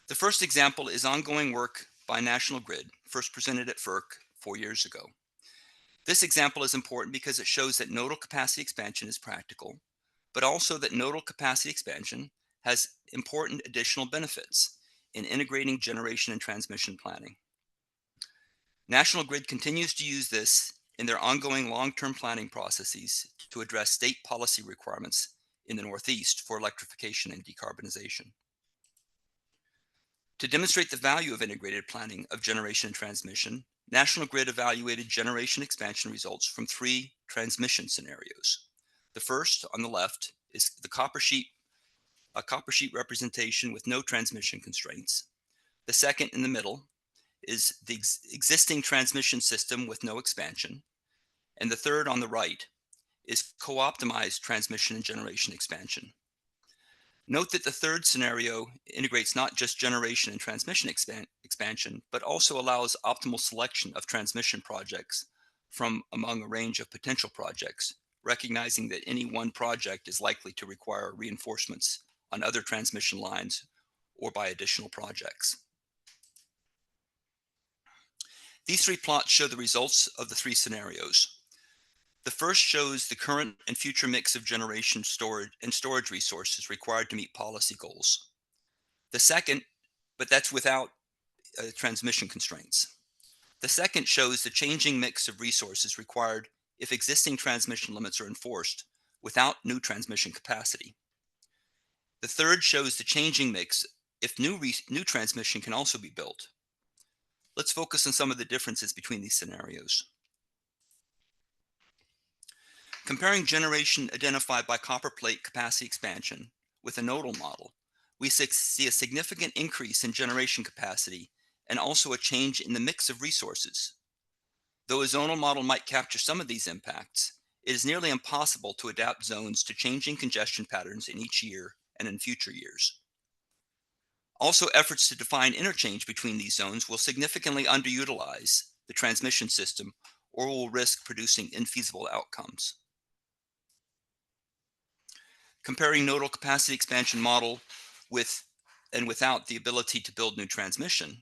The first example is ongoing work by National Grid, first presented at FERC 4 years ago. This example is important because it shows that nodal capacity expansion is practical, but also that nodal capacity expansion has important additional benefits in integrating generation and transmission planning. National Grid continues to use this in their ongoing long-term planning processes to address state policy requirements in the Northeast for electrification and decarbonization. To demonstrate the value of integrated planning of generation and transmission, National Grid evaluated generation expansion results from 3 transmission scenarios. The first, on the left, is a copper sheet representation with no transmission constraints. The second, in the middle, is the existing transmission system with no expansion. And the third, on the right, is co-optimized transmission and generation expansion. Note that the third scenario integrates not just generation and transmission expansion, but also allows optimal selection of transmission projects from among a range of potential projects recognizing that any one project is likely to require reinforcements on other transmission lines or by additional projects. These three plots show the results of the three scenarios. The first shows the current and future mix of generation, storage resources required to meet policy goals. The second, but that's without transmission constraints. The second shows the changing mix of resources required if existing transmission limits are enforced without new transmission capacity. The third shows the changing mix if new transmission can also be built. Let's focus on some of the differences between these scenarios. Comparing generation identified by copper plate capacity expansion with a nodal model, we see a significant increase in generation capacity and also a change in the mix of resources. Though a zonal model might capture some of these impacts, it is nearly impossible to adapt zones to changing congestion patterns in each year and in future years. Also, efforts to define interchange between these zones will significantly underutilize the transmission system or will risk producing infeasible outcomes. Comparing nodal capacity expansion model with and without the ability to build new transmission,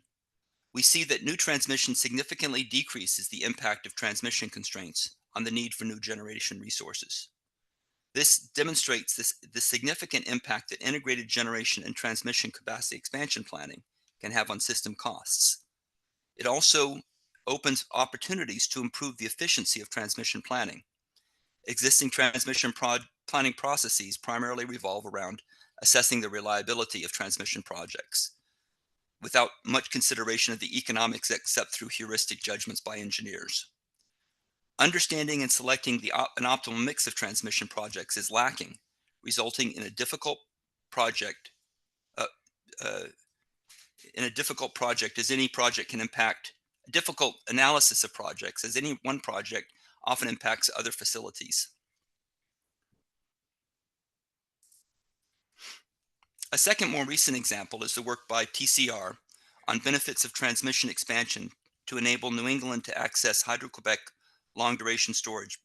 we see that new transmission significantly decreases the impact of transmission constraints on the need for new generation resources. This demonstrates the significant impact that integrated generation and transmission capacity expansion planning can have on system costs. It also opens opportunities to improve the efficiency of transmission planning. Existing transmission planning processes primarily revolve around assessing the reliability of transmission projects, without much consideration of the economics except through heuristic judgments by engineers. Understanding and selecting an optimal mix of transmission projects is lacking, resulting in a difficult project as any project can impact a difficult analysis of projects as any one project often impacts other facilities. A second more recent example is the work by TCR on benefits of transmission expansion to enable New England to access Hydro-Quebec long-duration storage.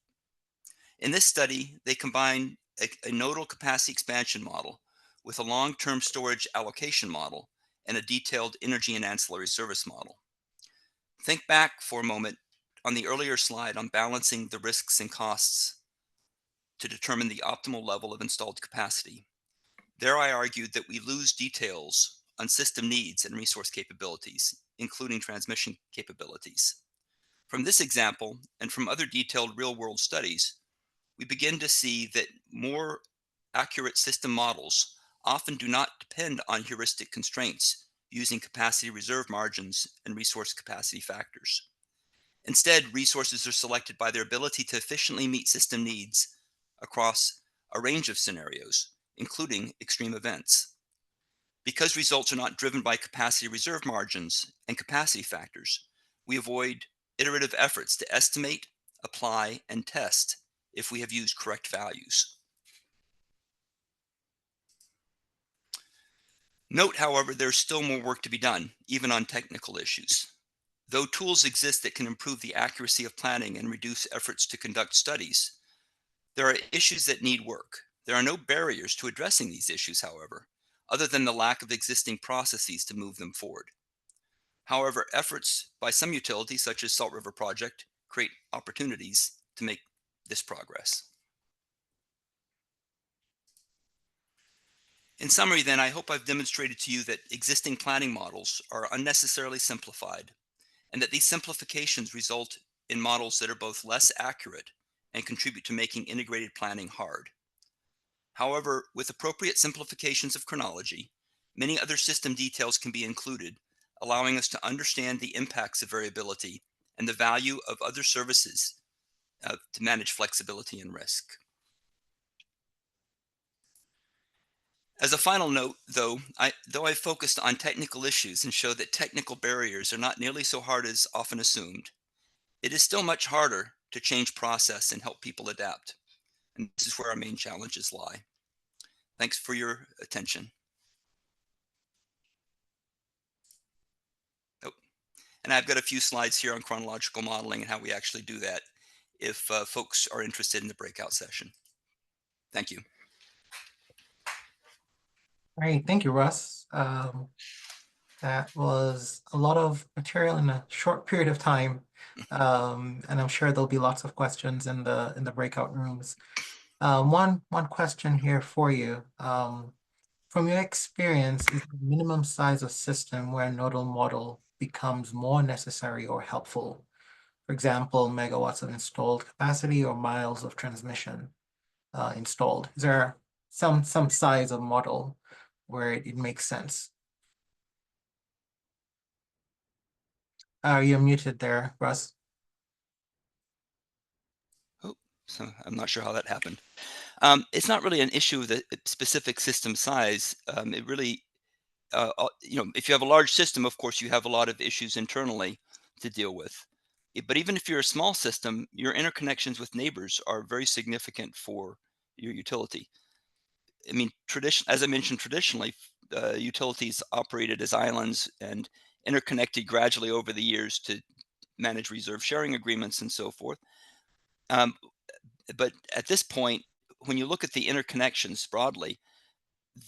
In this study, they combine a nodal capacity expansion model with a long-term storage allocation model and a detailed energy and ancillary service model. Think back for a moment on the earlier slide on balancing the risks and costs to determine the optimal level of installed capacity. There I argued that we lose details on system needs and resource capabilities, including transmission capabilities. From this example and from other detailed real-world studies, we begin to see that more accurate system models often do not depend on heuristic constraints using capacity reserve margins and resource capacity factors. Instead, resources are selected by their ability to efficiently meet system needs across a range of scenarios, including extreme events. Because results are not driven by capacity reserve margins and capacity factors, we avoid iterative efforts to estimate, apply, and test if we have used correct values. Note, however, there's still more work to be done, even on technical issues. Though tools exist that can improve the accuracy of planning and reduce efforts to conduct studies, there are issues that need work. There are no barriers to addressing these issues, however, other than the lack of existing processes to move them forward. However, efforts by some utilities, such as Salt River Project, create opportunities to make this progress. In summary, then, I hope I've demonstrated to you that existing planning models are unnecessarily simplified, and that these simplifications result in models that are both less accurate and contribute to making integrated planning hard. However, with appropriate simplifications of chronology, many other system details can be included, allowing us to understand the impacts of variability and the value of other services to manage flexibility and risk. As a final note, though I focused on technical issues and show that technical barriers are not nearly so hard as often assumed, it is still much harder to change process and help people adapt. And this is where our main challenges lie. Thanks for your attention. Oh, and I've got a few slides here on chronological modeling and how we actually do that if folks are interested in the breakout session. Thank you. All right, thank you, Russ. That was a lot of material in a short period of time. And I'm sure there'll be lots of questions in the breakout rooms. One question here for you. From your experience, is the minimum size of system where a nodal model becomes more necessary or helpful? For example, megawatts of installed capacity or miles of transmission installed. Is there some size of model where it makes sense? You're muted there, Russ. Oh, so I'm not sure how that happened. It's not really an issue of the specific system size. It really, if you have a large system, of course, you have a lot of issues internally to deal with. But even if you're a small system, your interconnections with neighbors are very significant for your utility. I mean, as I mentioned, traditionally, utilities operated as islands and interconnected gradually over the years to manage reserve sharing agreements and so forth. But at this point, when you look at the interconnections broadly,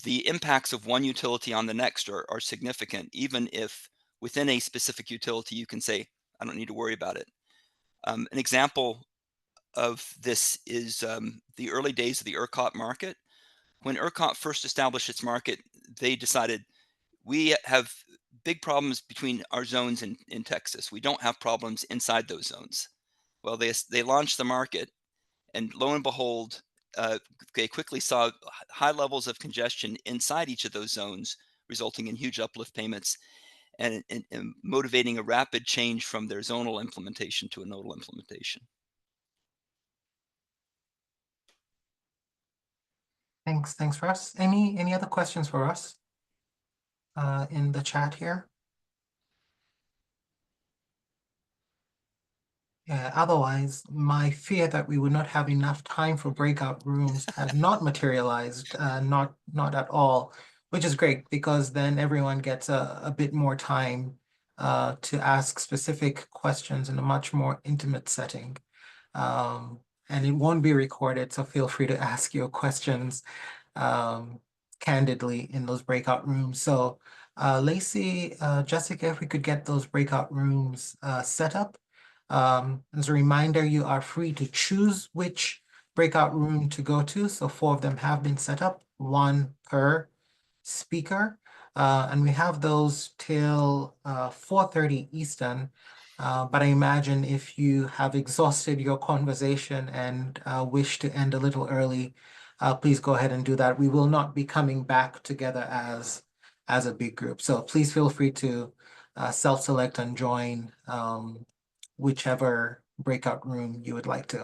the impacts of one utility on the next are significant, even if within a specific utility you can say, I don't need to worry about it. An example of this is the early days of the ERCOT market. When ERCOT first established its market, they decided we have big problems between our zones in Texas. We don't have problems inside those zones. Well, they launched the market, and lo and behold, they quickly saw high levels of congestion inside each of those zones, resulting in huge uplift payments and motivating a rapid change from their zonal implementation to a nodal implementation. Thanks, Russ. Any other questions for us in the chat here? Yeah, otherwise, my fear that we would not have enough time for breakout rooms has not materialized, not at all, which is great because then everyone gets a bit more time to ask specific questions in a much more intimate setting. And it won't be recorded, so feel free to ask your questions candidly in those breakout rooms. So Lacey, Jessica, if we could get those breakout rooms set up. As a reminder, you are free to choose which breakout room to go to. So 4 of them have been set up, 1 per speaker. And we have those till 4:30 Eastern. But I imagine if you have exhausted your conversation and wish to end a little early, please go ahead and do that. We will not be coming back together as a big group. So please feel free to self-select and join whichever breakout room you would like to.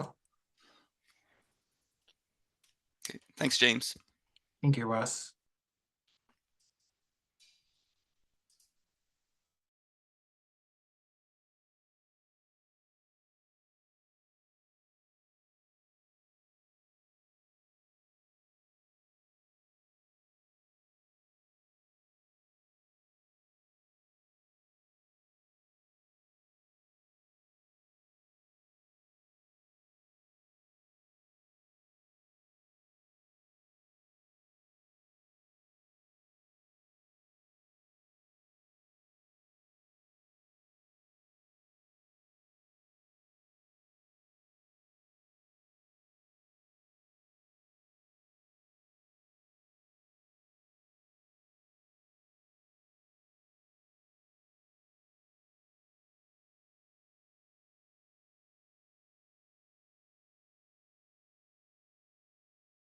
Okay. Thanks, James. Thank you, Russ.